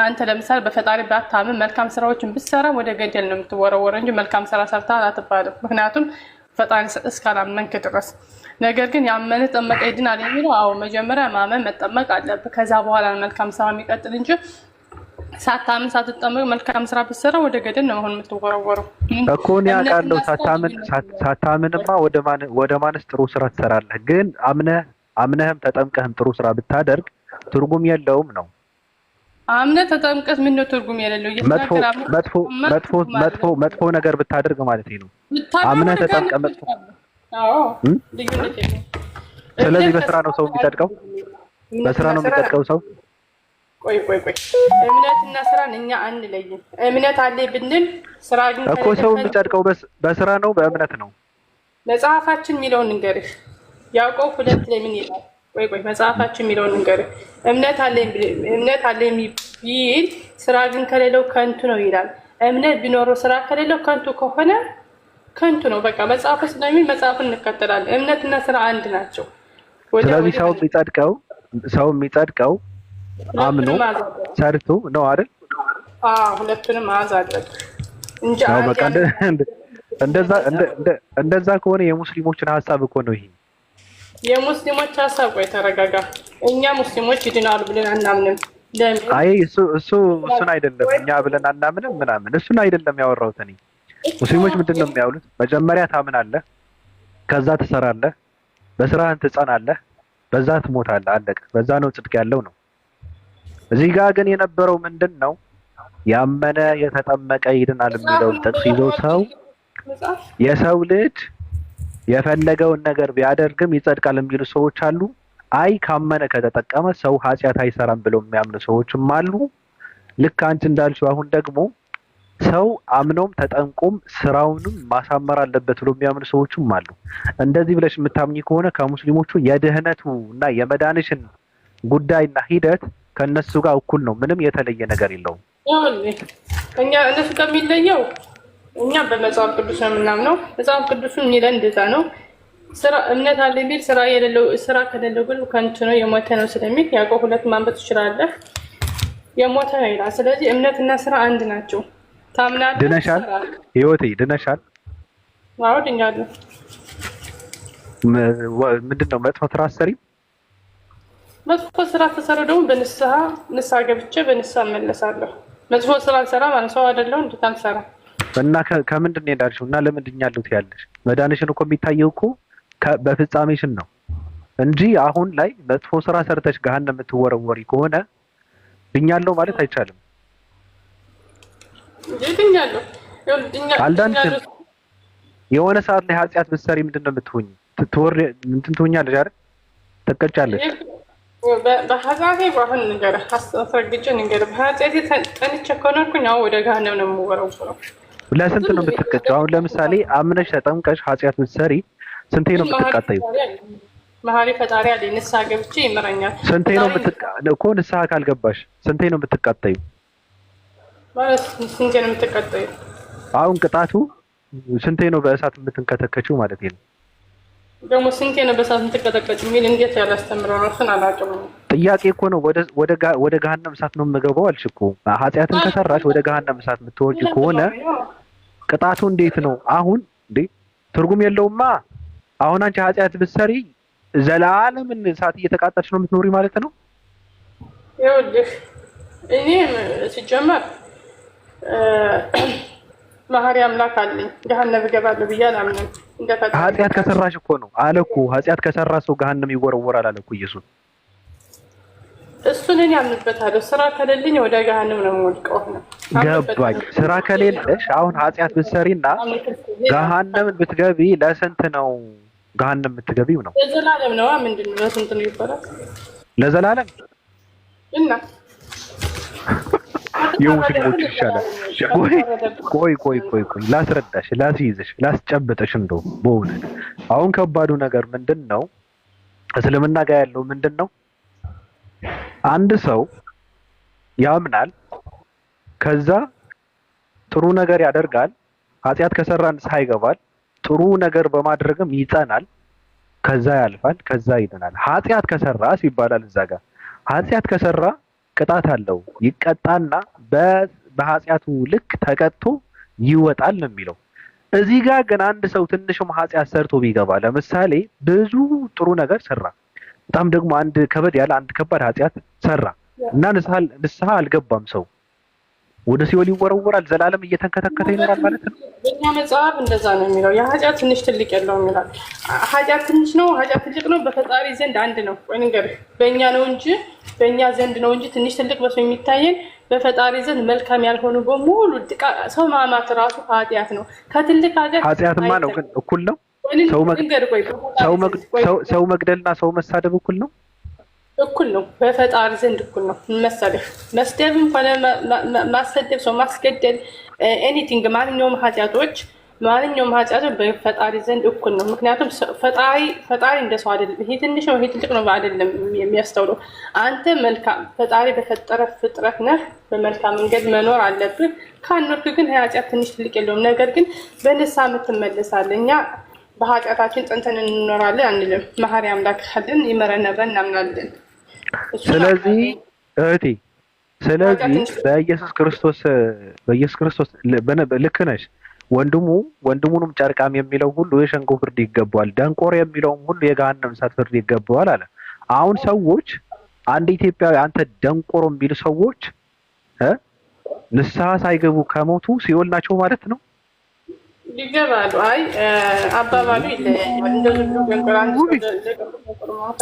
አንተ ለምሳሌ በፈጣሪ ባታምን መልካም ስራዎችን ብትሰራ ወደ ገደል ነው የምትወረወረው እንጂ መልካም ስራ ሰርተሃል አትባልም። ምክንያቱም ፈጣሪ እስካላመንክ ድረስ። ነገር ግን ያመነ ጠመቀ ይድናል የሚለው አዎ መጀመሪያ ማመን መጠመቅ አለብህ። ከዛ በኋላ መልካም ስራ የሚቀጥል እንጂ ሳታምን ሳትጠመቅ መልካም ስራ ብትሰራ ወደ ገደል ነው የምትወረወረው እኮ። እኔ አውቃለሁ ሳታምንማ ወደ ማንስ ጥሩ ስራ ትሰራለህ። ግን አምነህም ተጠምቀህም ጥሩ ስራ ብታደርግ ትርጉም የለውም ነው። አምነህ ተጠምቀህ ምን ነው ትርጉም የሌለው? መጥፎ ነገር ብታደርግ ማለት ነው። አምነህ ተጠምቀህ መጥፎ። አዎ ልዩነት የለም። ስለዚህ በስራ ነው ሰው የሚጸድቀው፣ በስራ ነው የሚጸድቀው ሰው። ቆይ እምነትና ስራን እኛ አንለይም። እምነት አለ ብንል ስራ ግን እኮ ሰው የሚጸድቀው በስራ ነው በእምነት ነው። መጽሐፋችን የሚለውን እንገርህ። ያዕቆብ 2 ላይ ምን ይላል? ቆይ መጽሐፋችን የሚለውን እንገርህ። እምነት አለ ቢል ስራ ግን ከሌለው ከንቱ ነው ይላል። እምነት ቢኖረው ስራ ከሌለው ከንቱ ከሆነ ከንቱ ነው። በቃ መጽሐፉ ስለሚል መጽሐፉን እንከተላለን። እምነትና ስራ አንድ ናቸው። ስለዚህ ሰው የሚጸድቀው አምኖ ሰርቶ ነው አይደል? ሁለቱንም ማዝ አለብህ እንጂ በቃ እንደዛ ከሆነ የሙስሊሞችን ሀሳብ እኮ ነው ይሄ። የሙስሊሞች ሀሳብ። ቆይ ተረጋጋ። እኛ ሙስሊሞች ይድናሉ ብለን አናምንም። አይ እሱን አይደለም እኛ ብለን አናምንም ምናምን፣ እሱን አይደለም ያወራሁት እኔ። ሙስሊሞች ምንድን ነው የሚያውሉት? መጀመሪያ ታምናለህ፣ ከዛ ትሰራለህ፣ በስራህን ትጸናለህ፣ በዛ ትሞታለህ። አለቀ። በዛ ነው ጽድቅ ያለው ነው። እዚህ ጋር ግን የነበረው ምንድን ነው? ያመነ የተጠመቀ ይድናል የሚለውን ጥቅስ ይዞ የሰው ልጅ የፈለገውን ነገር ቢያደርግም ይጸድቃል የሚሉ ሰዎች አሉ። አይ ካመነ ከተጠቀመ ሰው ኃጢአት አይሰራም ብለው የሚያምኑ ሰዎችም አሉ። ልክ አንቺ እንዳልሽው አሁን ደግሞ ሰው አምኖም ተጠምቆም ስራውንም ማሳመር አለበት ብሎ የሚያምኑ ሰዎችም አሉ። እንደዚህ ብለሽ የምታምኚ ከሆነ ከሙስሊሞቹ የድህነቱ እና የመዳንሽን ጉዳይና ሂደት ከነሱ ጋር እኩል ነው። ምንም የተለየ ነገር የለውም። እኛ እነሱ ጋር የሚለየው እኛ በመጽሐፍ ቅዱስ ነው የምናምነው። መጽሐፍ ቅዱስን የሚለን እንደዛ ነው። ስራ እምነት አለ ቢል ስራ ከሌለው ግን ከንቱ ነው የሞተ ነው ስለሚል ያዕቆብ 2 ማንበብ ትችላለህ። የሞተ ነው ይላል። ስለዚህ እምነትና ስራ አንድ ናቸው። ታምናለህ? ድነሻል? ህይወቴ ድነሻል? አዎ ድኛለሁ። ምንድነው መጥፎ ስራ አሰሪም? መጥፎ ስራ ተሰራው ደግሞ በንስሐ ገብቼ በንስሐ እመለሳለሁ። መጥፎ ስራ አልሰራ ማለት ሰው አይደለም እንዴ? ታልሰራ እና ከምንድን ነው የዳንሽው? እና ለምንድን ያሉት ያለሽ መዳንሽን እኮ የሚታየው እኮ በፍጻሜሽን ነው እንጂ አሁን ላይ መጥፎ ስራ ሰርተሽ ገሃነም የምትወረወሪ ከሆነ ድኛለሁ ማለት አይቻልም። ድኛለሁ አልዳንሽም። የሆነ ሰዓት ላይ ኃጢአት ብትሰሪ ምንድን ነው የምትሆኝ? እንትን ትሆኛለሽ አይደል? ትቀጫለሽ። በኃጢአቴ ባሁን ነገር አስረግጬ ነገር በኃጢአቴ ጠንቼ ከሆነኩኝ አሁን ወደ ገሃነም ነው የምወረወረው። ለስንት ነው የምትቀጫው? አሁን ለምሳሌ አምነሽ ተጠምቀሽ ኃጢአት ብትሰሪ ስንቴ ነው የምትቃጠዩ? መሀሪ ፈጣሪ አለ ንስሐ ገብቼ ይምረኛል። ስንቴ ነው እኮ ንስሐ ካልገባሽ ስንቴ ነው የምትቃጠዩ? ማለት ስንቴ ነው የምትቃጠዩ? አሁን ቅጣቱ ስንቴ ነው በእሳት የምትንከተከችው ማለት ነው? ደግሞ ስንቴ ነው በእሳት የምትቀጠቀጭ የሚል እንዴት ያላስተምረው ነው? እሱን አላውቅም። ጥያቄ እኮ ነው። ወደ ገሃነም እሳት ነው የምገባው አልሽ እኮ። ኃጢአትን ከሰራሽ ወደ ገሃነም እሳት የምትወርጂ ከሆነ ቅጣቱ እንዴት ነው? አሁን እንዴ ትርጉም የለውማ። አሁን አንቺ ኃጢአት ብትሰሪ ዘላለምን እሳት እየተቃጠልሽ ነው የምትኖሪ ማለት ነው። ይኸውልህ እኔ ሲጀመር መሀሪ አምላክ አለኝ ገሃነም እገባለሁ ብዬ አላምንም። ኃጢአት ከሰራሽ እኮ ነው አለ እኮ። ኃጢአት ከሰራ ሰው ገሃነም ይወረወራል አለ እኮ ኢየሱስ። እሱን እኔ አምንበታለሁ። ስራ ከሌለኝ ወደ ገሃነም ነው የምወድቀው ነው። ገባኝ። ስራ ከሌለሽ አሁን ኃጢአት ብትሰሪና ገሃነምን ብትገቢ ለስንት ነው ገሃነም የምትገቢው ነው። ለዘላለም ነው። ምንድን ነው ለስንት ነው ይባላል? ለዘላለም እና የሙስሊሞች ይሻላል። ቆይ ላስረዳሽ፣ ላስይዝሽ፣ ላስጨብጥሽ። እንደው በእውነት አሁን ከባዱ ነገር ምንድን ነው? እስልምና ጋር ያለው ምንድን ነው? አንድ ሰው ያምናል፣ ከዛ ጥሩ ነገር ያደርጋል፣ ኃጢአት ከሰራ ንስሐ ይገባል፣ ጥሩ ነገር በማድረግም ይጸናል፣ ከዛ ያልፋል፣ ከዛ ይድናል። ኃጢአት ከሰራ ይባላል እዛ ጋር ኃጢአት ከሰራ ቅጣት አለው፣ ይቀጣና በኃጢአቱ ልክ ተቀጥቶ ይወጣል ነው የሚለው። እዚህ ጋር ግን አንድ ሰው ትንሽም ኃጢአት ሰርቶ ቢገባ፣ ለምሳሌ ብዙ ጥሩ ነገር ሰራ፣ በጣም ደግሞ አንድ ከበድ ያለ አንድ ከባድ ኃጢአት ሰራ እና ንስሐ አልገባም፣ ሰው ወደ ሲኦል ይወረወራል፣ ዘላለም እየተንከተከተ ይኖራል ማለት ነው። በእኛ መጽሐፍ እንደዛ ነው የሚለው። የኃጢአት ትንሽ ትልቅ የለውም ይላል። ኃጢአት ትንሽ ነው፣ ኃጢአት ትልቅ ነው፣ በፈጣሪ ዘንድ አንድ ነው። ቆይ ንገርህ፣ በእኛ ነው እንጂ በእኛ ዘንድ ነው እንጂ ትንሽ ትልቅ በሰው የሚታየን፣ በፈጣሪ ዘንድ መልካም ያልሆኑ በሙሉ ሰው ማማት ራሱ ኃጢአት ነው። ከትልቅ ኃጢአትማ ነው ግን እኩል ነው። ሰው መግደልና ሰው መሳደብ እኩል ነው። እኩል ነው፣ በፈጣሪ ዘንድ እኩል ነው። መሰለህ መስደብም ሆነ ማሰደብ፣ ሰው ማስገደል፣ ኤኒቲንግ ማንኛውም ኃጢአቶች በፈጣሪ ዘንድ እኩል ነው። ምክንያቱም ፈጣሪ እንደ ሰው አይደለም። ይሄ ትንሽ ነው ይሄ ትልቅ ነው አይደለም የሚያስተውለው። አንተ መልካም ፈጣሪ በፈጠረ ፍጥረት ነህ፣ በመልካም መንገድ መኖር አለብህ። ካኖርክ ግን ኃጢአት ትንሽ ትልቅ የለውም። ነገር ግን በንስሐ የምትመለሳለህ። እኛ በኃጢአታችን ጸንተን እንኖራለን አንልም። መሐሪ አምላክ ካለን ይመረን ብለን እናምናለን። ስለዚህ እህቴ በኢየሱስ ክርስቶስ ልክ ነሽ። ወንድሙንም ጨርቃም የሚለው ሁሉ የሸንጎ ፍርድ ይገባዋል፣ ደንቆሮ የሚለውም ሁሉ የገሃነም እሳት ፍርድ ይገባዋል አለ። አሁን ሰዎች አንድ ኢትዮጵያዊ አንተ ደንቆሮ የሚሉ ሰዎች ንስሐ ሳይገቡ ከሞቱ ሲኦል ናቸው ማለት ነው። ይገባሉ። አይ አባባሉ ይለያያል።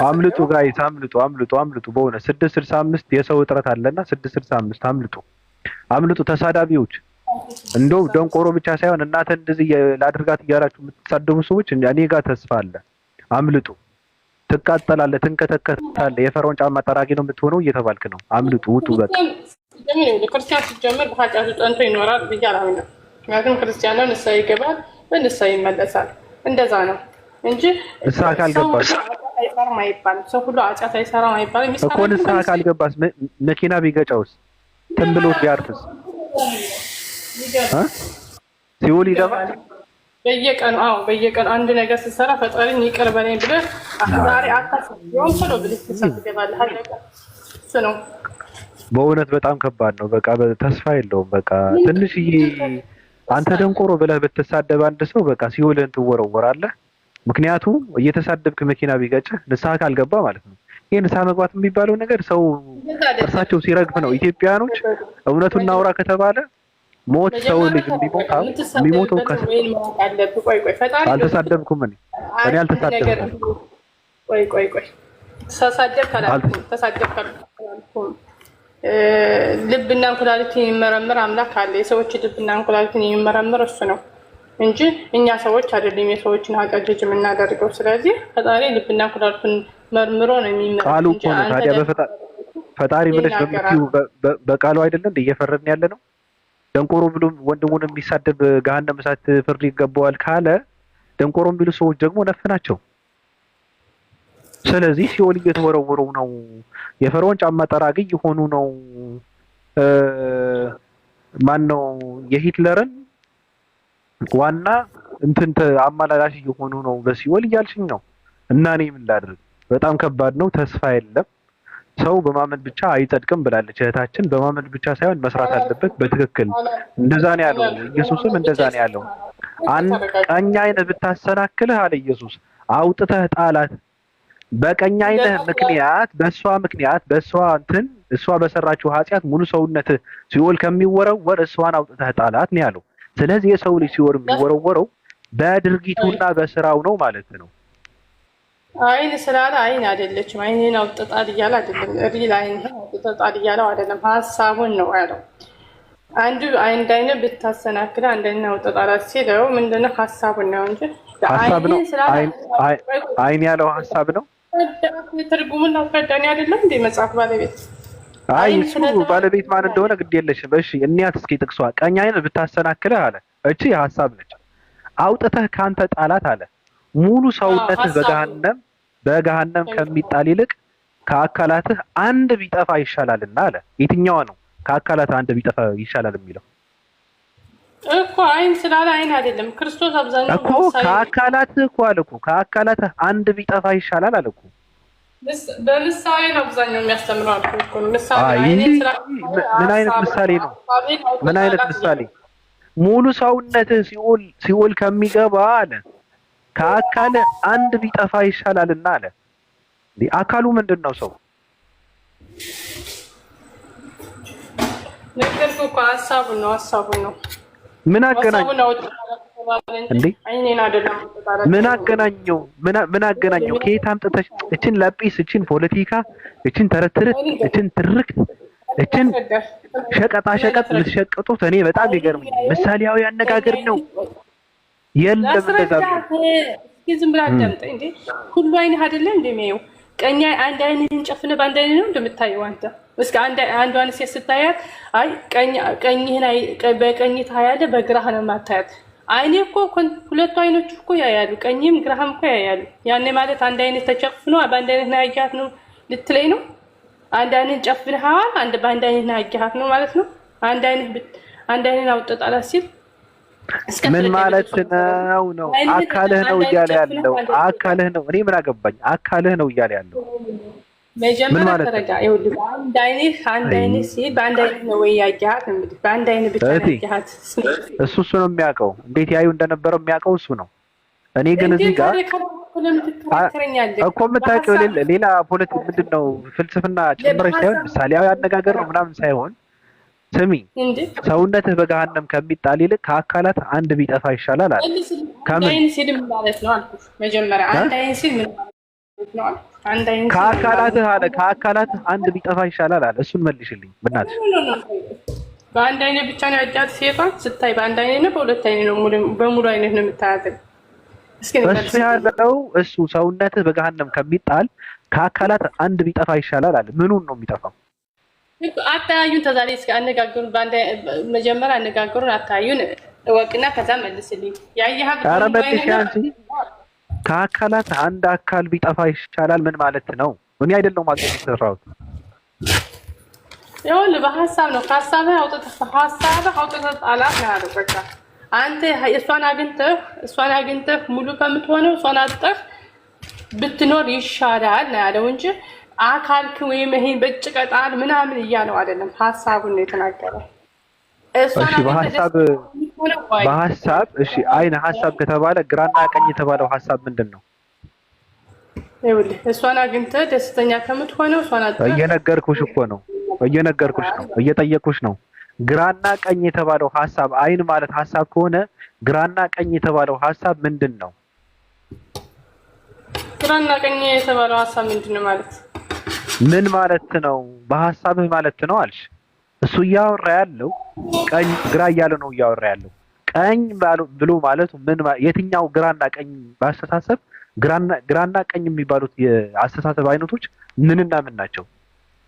አምልጡ ጋይስ፣ አምልጡ። በሆነ 665 የሰው እጥረት አለና 665 አምልጡ ተሳዳቢዎች። እንደው ደንቆሮ ብቻ ሳይሆን እናተ እንደዚህ ላድርጋት እያላችሁ የምትሳደቡ ሰዎች እኔ ጋር ተስፋ አለ። አምልጡ። ትቃጠላለህ፣ ትንከተከታለህ፣ የፈርዖን ጫማ ጠራጊ ነው የምትሆነው እየተባልክ ነው። አምልጡ፣ ውጡ። በቃ ክርስቲያን ሲጀምር በኃጢአቱ ጸንቶ ይኖራል ብዬ አላምንም። ምክንያቱም ክርስቲያን ነው፣ ንስሐ ይገባል፣ በንስሐ ይመለሳል። እንደዛ ነው እንጂ ንስሐ ካልገባስ አይሰራም አይባልም። ሰው ሁሉ ኃጢአት አይሰራም አይባልም እኮ። ንስሐ ካልገባስ መኪና ቢገጨውስ ትንብሎት ቢያርፍስ ሲኦል ይገባል። በየቀኑ አንድ ነገር ስትሰራ ፈጣሪን ይቅር በለኝ ብለህ ዛሬ አታስብ ብለህ ትገባለህ። እሱ ነው። በእውነት በጣም ከባድ ነው። በቃ ተስፋ የለውም። በቃ ትንሽዬ አንተ ደንቆሮ ብለህ ብትሳደብ አንድ ሰው በቃ ሲኦልን ትወረወራለህ። ምክንያቱም እየተሳደብክ መኪና ቢገጭህ ንስሐ ካልገባ ማለት ነው። ይሄ ንስሐ መግባት የሚባለው ነገር ሰው እርሳቸው ሲረግፍ ነው። ኢትዮጵያኖች እውነቱን እናውራ ከተባለ ሞት ሰው ልጅ የሚሞተው አልተሳደብኩም። እኔ አልተሳደብኩም። ልብና ኩላሊትን የሚመረምር አምላክ አለ። የሰዎች ልብና ኩላሊትን የሚመረምር እሱ ነው እንጂ እኛ ሰዎች አይደለም የሰዎችን ኃጢአት ጀጅ የምናደርገው። ስለዚህ ፈጣሪ ልብና ኩላሊትን መርምሮ ነው የሚመረምረው። ቃሉ እኮ ነው ታዲያ። ፈጣሪ ብለሽ በምትይው በቃሉ አይደለም እንደ እየፈረድን ያለ ነው። ደንቆሮ ብሎ ወንድሙን የሚሳደብ ገሃነም እሳት ፍርድ ይገባዋል ካለ ደንቆሮ የሚሉ ሰዎች ደግሞ ነፍ ናቸው። ስለዚህ ሲኦል እየተወረወሩ ነው። የፈርዖን ጫማ ጠራጊ የሆኑ ነው። ማነው የሂትለርን ዋና አማላላሽ የሆኑ ነው በሲኦል እያልሽኝ ነው። እና እኔ ምን ላድርግ? በጣም ከባድ ነው። ተስፋ የለም። ሰው በማመን ብቻ አይጸድቅም ብላለች እህታችን። በማመን ብቻ ሳይሆን መስራት አለበት በትክክል። እንደዛ ነው ያለው ኢየሱስም፣ እንደዛ ነው ያለው። ቀኝ ዓይንህ ብታሰናክልህ አለ ኢየሱስ አውጥተህ ጣላት። በቀኝ ዓይንህ ምክንያት እሷ በሰራችው ኃጢአት ሙሉ ሰውነት ሲኦል ከሚወረወር እሷን አውጥተህ ጣላት ነው ያለው። ስለዚህ የሰው ልጅ ሲኦል የሚወረወረው በድርጊቱና በስራው ነው ማለት ነው። አይን ስላለ አይን አይደለችም። አይንን አውጥተጣል እያለ አይደለም። ሪል አይንህን አውጥተጣል እያለው አይደለም። ሀሳቡን ነው ያለው። አንድ አይን ብታሰናክል አንድ አይን አውጥተጣላት ሲለው ምንድነው ሀሳቡን ነው እንጂ ሐሳብ ነው። አይን ያለው ሐሳብ ነው። ትርጉሙን አስረዳኝ አይደለም እንደ መጽሐፍ ባለቤት እሱ ባለቤት ማን እንደሆነ ግድ የለሽም። እሺ እንያት እስኪ ጥቅሷ ቀኝ አይን ብታሰናክልህ አለ። እቺ ሐሳብ ነች። አውጥተህ ካንተ ጣላት አለ። ሙሉ ሰውነትህ በገሃነም ከሚጣል ይልቅ ከአካላትህ አንድ ቢጠፋ ይሻላልና አለ። የትኛዋ ነው ከአካላትህ አንድ ቢጠፋ ይሻላል የሚለው? እኮ አይን ስላለ አይን አይደለም ክርስቶስ አብዛኛው እኮ ከአካላትህ እኮ አለ እኮ ከአካላትህ አንድ ቢጠፋ ይሻላል አለ እኮ። በምሳሌ ነው አብዛኛው የሚያስተምረው እኮ ምሳሌ ምን አይነት ምሳሌ ነው? ምን አይነት ምሳሌ? ሙሉ ሰውነትህ ሲኦል ከሚገባ አለ ከአካል አንድ ቢጠፋ ይሻላልና አለ። አካሉ ምንድነው? ሰው ነገርኩ እኮ ሐሳቡን ነው። ምን አገናኘው? ከየት አምጥተሽ እችን ላጲስ፣ እችን ፖለቲካ፣ እችን ተረትርት፣ እችን ትርክት፣ እችን ሸቀጣ ልትሸቅጡት እኔ በጣም ይገርምኝ። ምሳሌያዊ አነጋገር ነው። የለም እንደዛ ዝም ብላ አዳምጠኝ እንዴ። ሁሉ አይነት አይደለም እንደሚያየው ቀኝ አንድ አይንህን ጨፍነህ በአንድ አይን ነው እንደምታየው አንተ። እስኪ አንዷን ሴት ስታያት አይ ቀኝህን በቀኝ ታያለህ በግራህ ነው የማታያት። አይኔ እኮ ሁለቱ አይኖች እኮ ያያሉ፣ ቀኝም ግራህም እኮ ያያሉ። ያኔ ማለት አንድ አይነት ተጨፍኖ በአንድ አይነት ነው ያያት ነው ልትለኝ ነው? አንድ አይንን ጨፍነሃል፣ በአንድ አይነት ነው ያያት ነው ማለት ነው? አንድ አይንን አውጥጣላት ሲል ምን ማለት ነው? አካልህ ነው እያለ ያለው አካልህ ነው። እኔ ምን አገባኝ? አካልህ ነው እያለ ያለው መጀመሪያ ተረጋ። ይኸውልህ አንድ አይነት ሲል በአንድ አይነት ነው ወይ ያያት? እንግዲህ በአንድ አይነት ብቻ ነው ያያት። እሱ ነው የሚያውቀው። እንዴት ያዩ እንደነበረው የሚያውቀው እሱ ነው። እኔ ግን እዚህ ጋር እኮ የምታውቂው ሌላ ፖለቲክ ምንድን ነው ፍልስፍና ጨምረሽ ሳይሆን ምሳሌያዊ አነጋገር ነው ምናምን ሳይሆን ስሚ፣ ሰውነትህ በገሃነም ከሚጣል ይልቅ ከአካላት አንድ ቢጠፋ ይሻላል አለ። ከምን ሲል ማለት ነው አልኩሽ። መጀመሪያ አንድ አይን ሲል ምን ማለት ነው አልኩሽ። አንድ አይን ከአካላትህ አንድ ቢጠፋ ይሻላል አለ። እሱን መልሽልኝ በእናትሽ። በአንድ አይነት ብቻ ነው ያጃት ሴቷን ስታይ፣ በአንድ አይነት ነው በሁለት አይነት ነው በሙሉ አይነት ነው የምታያት? እሱ ያለው እሱ ሰውነትህ በገሃነም ከሚጣል ከአካላት አንድ ቢጠፋ ይሻላል አለ። ምኑን ነው የሚጠፋው? አታያዩን ተዛሬ እስከ አነጋገሩን መጀመሪያ አነጋገሩን አታያዩን እወቅና ከዛ መልስልኝ። ኧረ መልሽ አንቺ። ከአካላት አንድ አካል ቢጠፋ ይሻላል ምን ማለት ነው? እኔ አይደለሁም ማለት የሰራሁት። ይኸውልህ በሀሳብ ነው። ከሀሳብህ አውጥተህ ጣላት ነው ያለው። በቃ አንተ እሷን አግኝተህ ሙሉ ከምትሆነው እሷን አጥተህ ብትኖር ይሻላል ነው ያለው እንጂ አካልክ ወይም ይሄን በጭቀጣል ምናምን እያለው አይደለም። ሀሳቡን ነው የተናገረው። እሺ በሀሳብ እሺ፣ አይን ሀሳብ ከተባለ ግራና ቀኝ የተባለው ሀሳብ ምንድን ነው? ይኸውልህ እሷን አግኝተህ ደስተኛ ከምትሆነው እሷን አጥተህ እየነገርኩሽ ነው፣ እየጠየኩሽ ነው። ግራና ቀኝ የተባለው ሀሳብ አይን ማለት ሀሳብ ከሆነ ግራና ቀኝ የተባለው ሀሳብ ምንድን ነው? ግራና ቀኝ የተባለው ሀሳብ ምንድን ነው ማለት ምን ማለት ነው? በሀሳብህ ማለት ነው አልሽ። እሱ እያወራ ያለው ቀኝ ግራ እያለ ነው እያወራ ያለው። ቀኝ ብሎ ማለቱ ምን የትኛው ግራና ቀኝ በአስተሳሰብ ግራና ቀኝ የሚባሉት የአስተሳሰብ አይነቶች ምንና ምን ናቸው?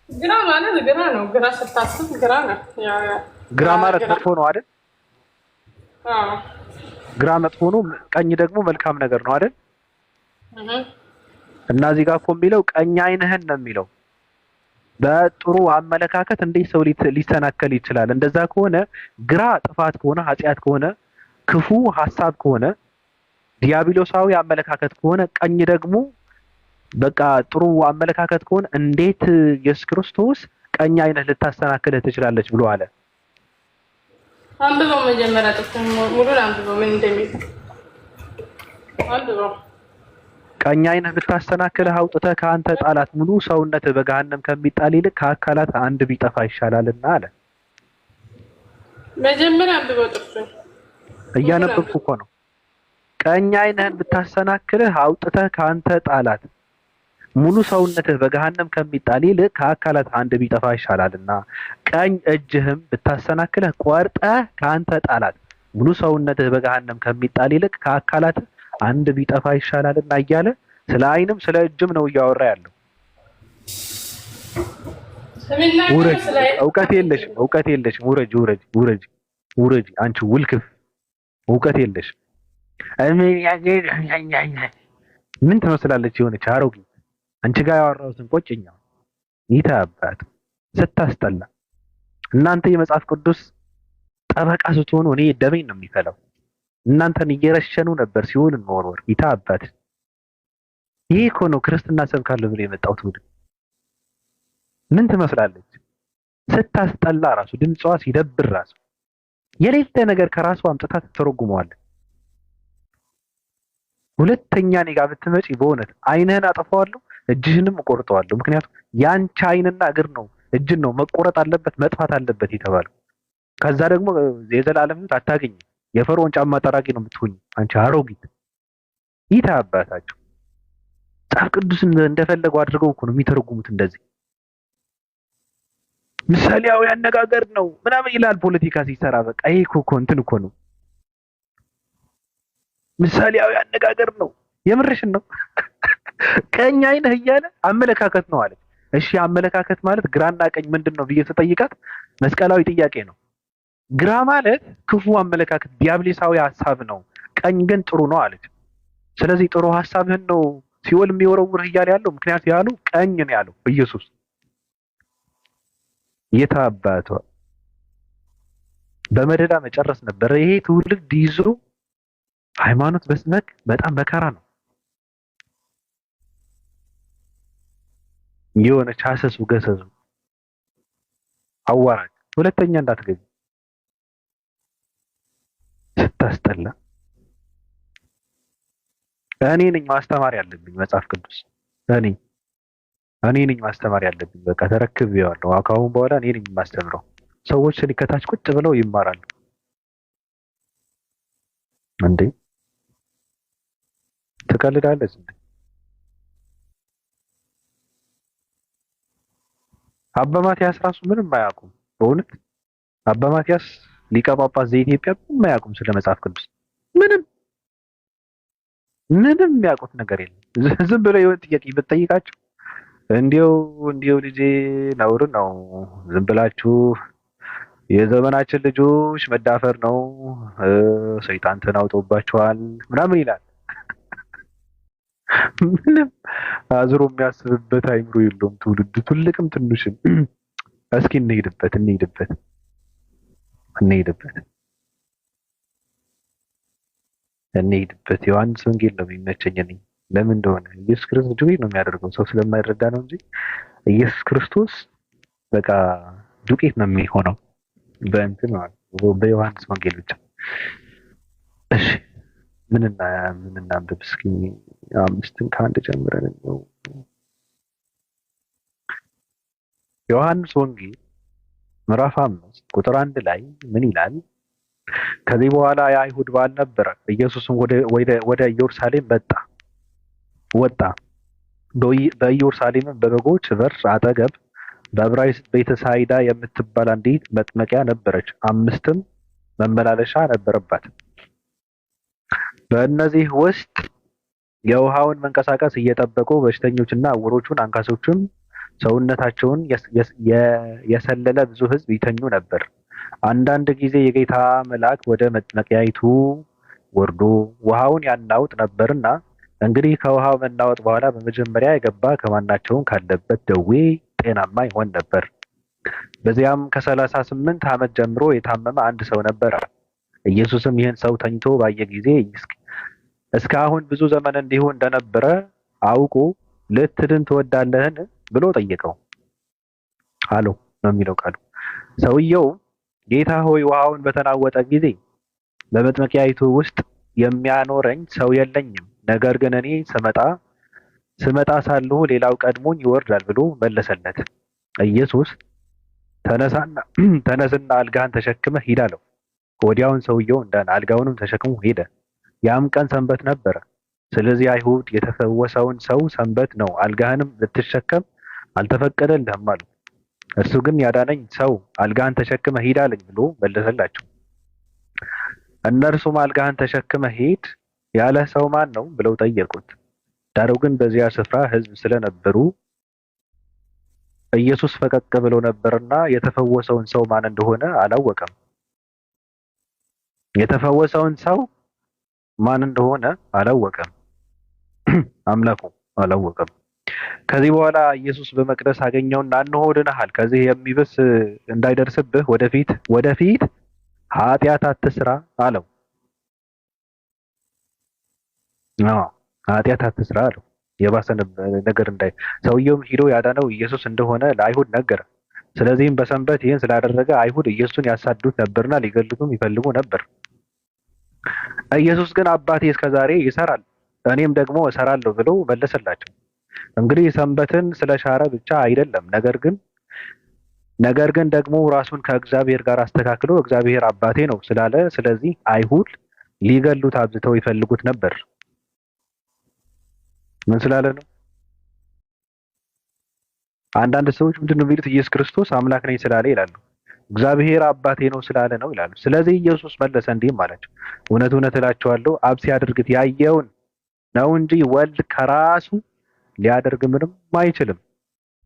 ግራ ማለት ግራ ነው። ግራ ስታስብ ግራ ነው። ግራ ማለት መጥፎ ነው አይደል? ግራ መጥፎ ነው፣ ቀኝ ደግሞ መልካም ነገር ነው አይደል? እና እዚህ ጋር እኮ የሚለው ቀኝ አይንህን ነው የሚለው። በጥሩ አመለካከት እንዴት ሰው ሊሰናከል ይችላል? እንደዛ ከሆነ ግራ ጥፋት ከሆነ ኃጢአት ከሆነ ክፉ ሀሳብ ከሆነ ዲያብሎሳዊ አመለካከት ከሆነ ቀኝ ደግሞ በቃ ጥሩ አመለካከት ከሆነ እንዴት ኢየሱስ ክርስቶስ ቀኝ አይንህ ልታሰናክልህ ትችላለች ብሎ አለ? አንብበው መጀመሪያ ጥቅም ሙሉን አንብበው ምን እንደሚል አንብበው። ቀኝ አይንህ ብታሰናክልህ አውጥተህ ከአንተ ጣላት። ሙሉ ሰውነትህ በገሃነም ከሚጣል ይልቅ ከአካላት አንድ ቢጠፋ ይሻላልና አለ። መጀመሪያ አንብበው ጥቅሱን። እያነበብኩ እኮ ነው። ቀኝ አይንህን ብታሰናክልህ አውጥተህ ከአንተ ጣላት። ሙሉ ሰውነትህ በገሃነም ከሚጣል ይልቅ ከአካላት አንድ ቢጠፋ ይሻላልና። ቀኝ እጅህም ብታሰናክልህ ቆርጠህ ከአንተ ጣላት። ሙሉ ሰውነትህ በገሃነም ከሚጣል ይልቅ ከአካላት አንድ ቢጠፋ ይሻላልና እያለ ስለ ዓይንም ስለ እጅም ነው እያወራ ያለው። ውረጅ፣ እውቀት የለሽም። ውረጅ አንቺ ውልክፍ፣ እውቀት የለሽም። ምን ትመስላለች የሆነች አሮጊት። አንቺ ጋር ያወራሁትን ቆጭኛ ይታባት ስታስጠላ። እናንተ የመጽሐፍ ቅዱስ ጠበቃ ስትሆኑ እኔ ደሜን ነው የሚፈላው። እናንተን እየረሸኑ ነበር ሲኦልን መወርወር። ይታባት። ይሄ እኮ ነው ክርስትና ሰብካለሁ ብሎ የመጣው ትውልድ። ምን ትመስላለች ስታስጠላ፣ ራሱ ድምጿ ሲደብር፣ ራሱ የሌለ ነገር ከራሱ አምጥታ ትተረጉመዋለች። ሁለተኛ እኔ ጋር ብትመጪ በእውነት ዓይንህን አጠፋዋለሁ፣ እጅህንም እቆርጠዋለሁ። ምክንያቱም ያንቺ ዓይንና እግር ነው እጅን ነው መቆረጥ አለበት መጥፋት አለበት የተባለው። ከዛ ደግሞ የዘላለም ሕይወት አታገኝም። የፈርዖን ጫማ ጠራቂ ነው የምትሆኝ አንቺ አሮጊት። ይታ አባታቸው መጽሐፍ ቅዱስን እንደፈለገው አድርገው እኮ ነው የሚተረጉሙት። እንደዚህ ምሳሌያዊ አነጋገር ነው ምናምን ይላል ፖለቲካ ሲሰራ። በቃ ይሄ እኮ እንትን እኮ ነው፣ ምሳሌያዊ አነጋገር ነው። የምርሽን ነው። ቀኝ ዓይንህ እያለ አመለካከት ነው አለች። እሺ አመለካከት ማለት ግራና ቀኝ ምንድን ነው ብዬ ስጠይቃት መስቀላዊ ጥያቄ ነው። ግራ ማለት ክፉ አመለካከት ዲያብሊሳዊ ሐሳብ ነው፣ ቀኝ ግን ጥሩ ነው አለች። ስለዚህ ጥሩ ሐሳብህን ነው ሲኦል የሚወረውርህ እያለ ያለው። ምክንያቱ ያሉ ቀኝ ነው ያለው ኢየሱስ። የታባቷ በመደዳ መጨረስ ነበር። ይሄ ትውልድ ይዞ ሃይማኖት በስመክ በጣም መከራ ነው። የሆነች ሐሰሱ ገሰሱ አዋራጅ። ሁለተኛ እንዳትገቢ ስታስጠላ። እኔ ነኝ ማስተማር ያለብኝ መጽሐፍ ቅዱስ። እኔ ነኝ ማስተማር ያለብኝ። በቃ ተረክቤዋለሁ። አካውን በኋላ እኔ ነኝ የማስተምረው። ሰዎች ከታች ቁጭ ብለው ይማራሉ። እንዴ ትቀልዳለች እንዴ? አባ ማቲያስ ራሱ ምንም አያውቁም። በእውነት አባ ማቲያስ ሊቀ ጳጳስ ዘኢትዮጵያ ምንም አያውቁም ስለ መጽሐፍ ቅዱስ። ምንም የሚያውቁት ነገር የለም። ዝም ብለው የሆነ ጥያቄ ብትጠይቃቸው እንዲው ልጄ ነውር ነው፣ ዝም ብላችሁ የዘመናችን ልጆች መዳፈር ነው፣ ሰይጣን ተናውጦባቸዋል ምናምን ይላል። ምንም አዝሮ የሚያስብበት አይምሮ የለውም ትውልድ፣ ትልቅም ትንሽም። እስኪ እንሄድበት ዮሐንስ ወንጌል ነው የሚመቸኝ እኔ። ለምን እንደሆነ ኢየሱስ ክርስቶስ ዱቄት ነው የሚያደርገው፣ ሰው ስለማይረዳ ነው እንጂ ኢየሱስ ክርስቶስ በቃ ዱቄት ነው የሚሆነው በእንትን ማለት በዮሐንስ ወንጌል ብቻ። እሺ ምንና አንብብ እስኪ 5ን ከ1 ጀምረን ነው። ዮሐንስ ወንጌል ምዕራፍ 5 ቁጥር 1 ላይ ምን ይላል? ከዚህ በኋላ የአይሁድ በዓል ነበረ። ኢየሱስም ወደ ኢየሩሳሌም ወጣ። በኢየሩሳሌም በበጎች በር አጠገብ በዕብራይስጥ ቤተሳይዳ የምትባል አንዲት መጥመቂያ ነበረች፣ 5ም መመላለሻ ነበረባት። በእነዚህ ውስጥ የውሃውን መንቀሳቀስ እየጠበቁ በሽተኞችና ዕውሮችና አንካሶችም ሰውነታቸውን የሰለለ ብዙ ሕዝብ ይተኙ ነበር። አንዳንድ ጊዜ የጌታ መልአክ ወደ መጥመቂያይቱ ወርዶ ውሃውን ያናውጥ ነበርና፣ እንግዲህ ከውሃው መናወጥ በኋላ በመጀመሪያ የገባ ከማናቸውም ካለበት ደዌ ጤናማ ይሆን ነበር። በዚያም ከ38 ዓመት ጀምሮ የታመመ አንድ ሰው ነበረ። ኢየሱስም ይህን ሰው ተኝቶ ባየ ጊዜ እስካሁን ብዙ ዘመን እንዲሁ እንደነበረ አውቆ ልትድን ትወዳለህን ብሎ ጠየቀው አለው ነው የሚለው ቃሉ። ሰውየው ጌታ ሆይ ውሃውን በተናወጠ ጊዜ በመጥመቂያይቱ ውስጥ የሚያኖረኝ ሰው የለኝም፣ ነገር ግን እኔ ስመጣ ሳለሁ ሌላው ቀድሞኝ ይወርዳል ብሎ መለሰለት። ኢየሱስ ተነስና አልጋህን ተሸክመህ ሂድ አለው። ወዲያውን ሰውየው እንዳለ አልጋውንም ተሸክሞ ሄደ። ያም ቀን ሰንበት ነበረ። ስለዚህ አይሁድ የተፈወሰውን ሰው ሰንበት ነው፣ አልጋህንም ልትሸከም አልተፈቀደልህም አሉት። እርሱ ግን ያዳነኝ ሰው አልጋህን ተሸክመህ ሂድ አለኝ ብሎ መለሰላቸው። እነርሱም አልጋህን ተሸክመህ ሂድ ያለ ሰው ማን ነው ብለው ጠየቁት። ዳሩ ግን በዚያ ስፍራ ሕዝብ ስለነበሩ ኢየሱስ ፈቀቅ ብሎ ነበርና የተፈወሰውን ሰው ማን እንደሆነ አላወቀም። የተፈወሰውን ሰው ማን እንደሆነ አላወቀም። አምላኩ አላወቀም። ከዚህ በኋላ ኢየሱስ በመቅደስ አገኘውና እነሆ ድነሃል፣ ከዚህ የሚብስ እንዳይደርስብህ ወደፊት ኃጢአት አትስራ አለው። ኃጢአት አትስራ አለው። የባሰ ነገር ሰውየውም ሂዶ ያዳነው ኢየሱስ እንደሆነ ለአይሁድ ነገረ። ስለዚህም በሰንበት ይህን ስላደረገ አይሁድ ኢየሱስን ያሳዱት ነበርና ሊገድሉትም ይፈልጉ ነበር። ኢየሱስ ግን አባቴ እስከዛሬ ይሰራል፣ እኔም ደግሞ እሰራለሁ ብሎ መለሰላቸው። እንግዲህ ሰንበትን ስለሻረ ብቻ አይደለም፣ ነገር ግን ደግሞ ራሱን ከእግዚአብሔር ጋር አስተካክሎ እግዚአብሔር አባቴ ነው ስላለ፣ ስለዚህ አይሁድ ሊገሉት አብዝተው ይፈልጉት ነበር። ምን ስላለ ነው? አንዳንድ ሰዎች ምንድን ነው የሚሉት? ኢየሱስ ክርስቶስ አምላክ ነኝ ስላለ ይላሉ። እግዚአብሔር አባቴ ነው ስላለ ነው ይላሉ። ስለዚህ ኢየሱስ መለሰ እንዲህም አላቸው፣ እውነት እውነት እላችኋለሁ አብ ሲያደርግት ያየውን ነው እንጂ ወልድ ከራሱ ሊያደርግ ምንም አይችልም።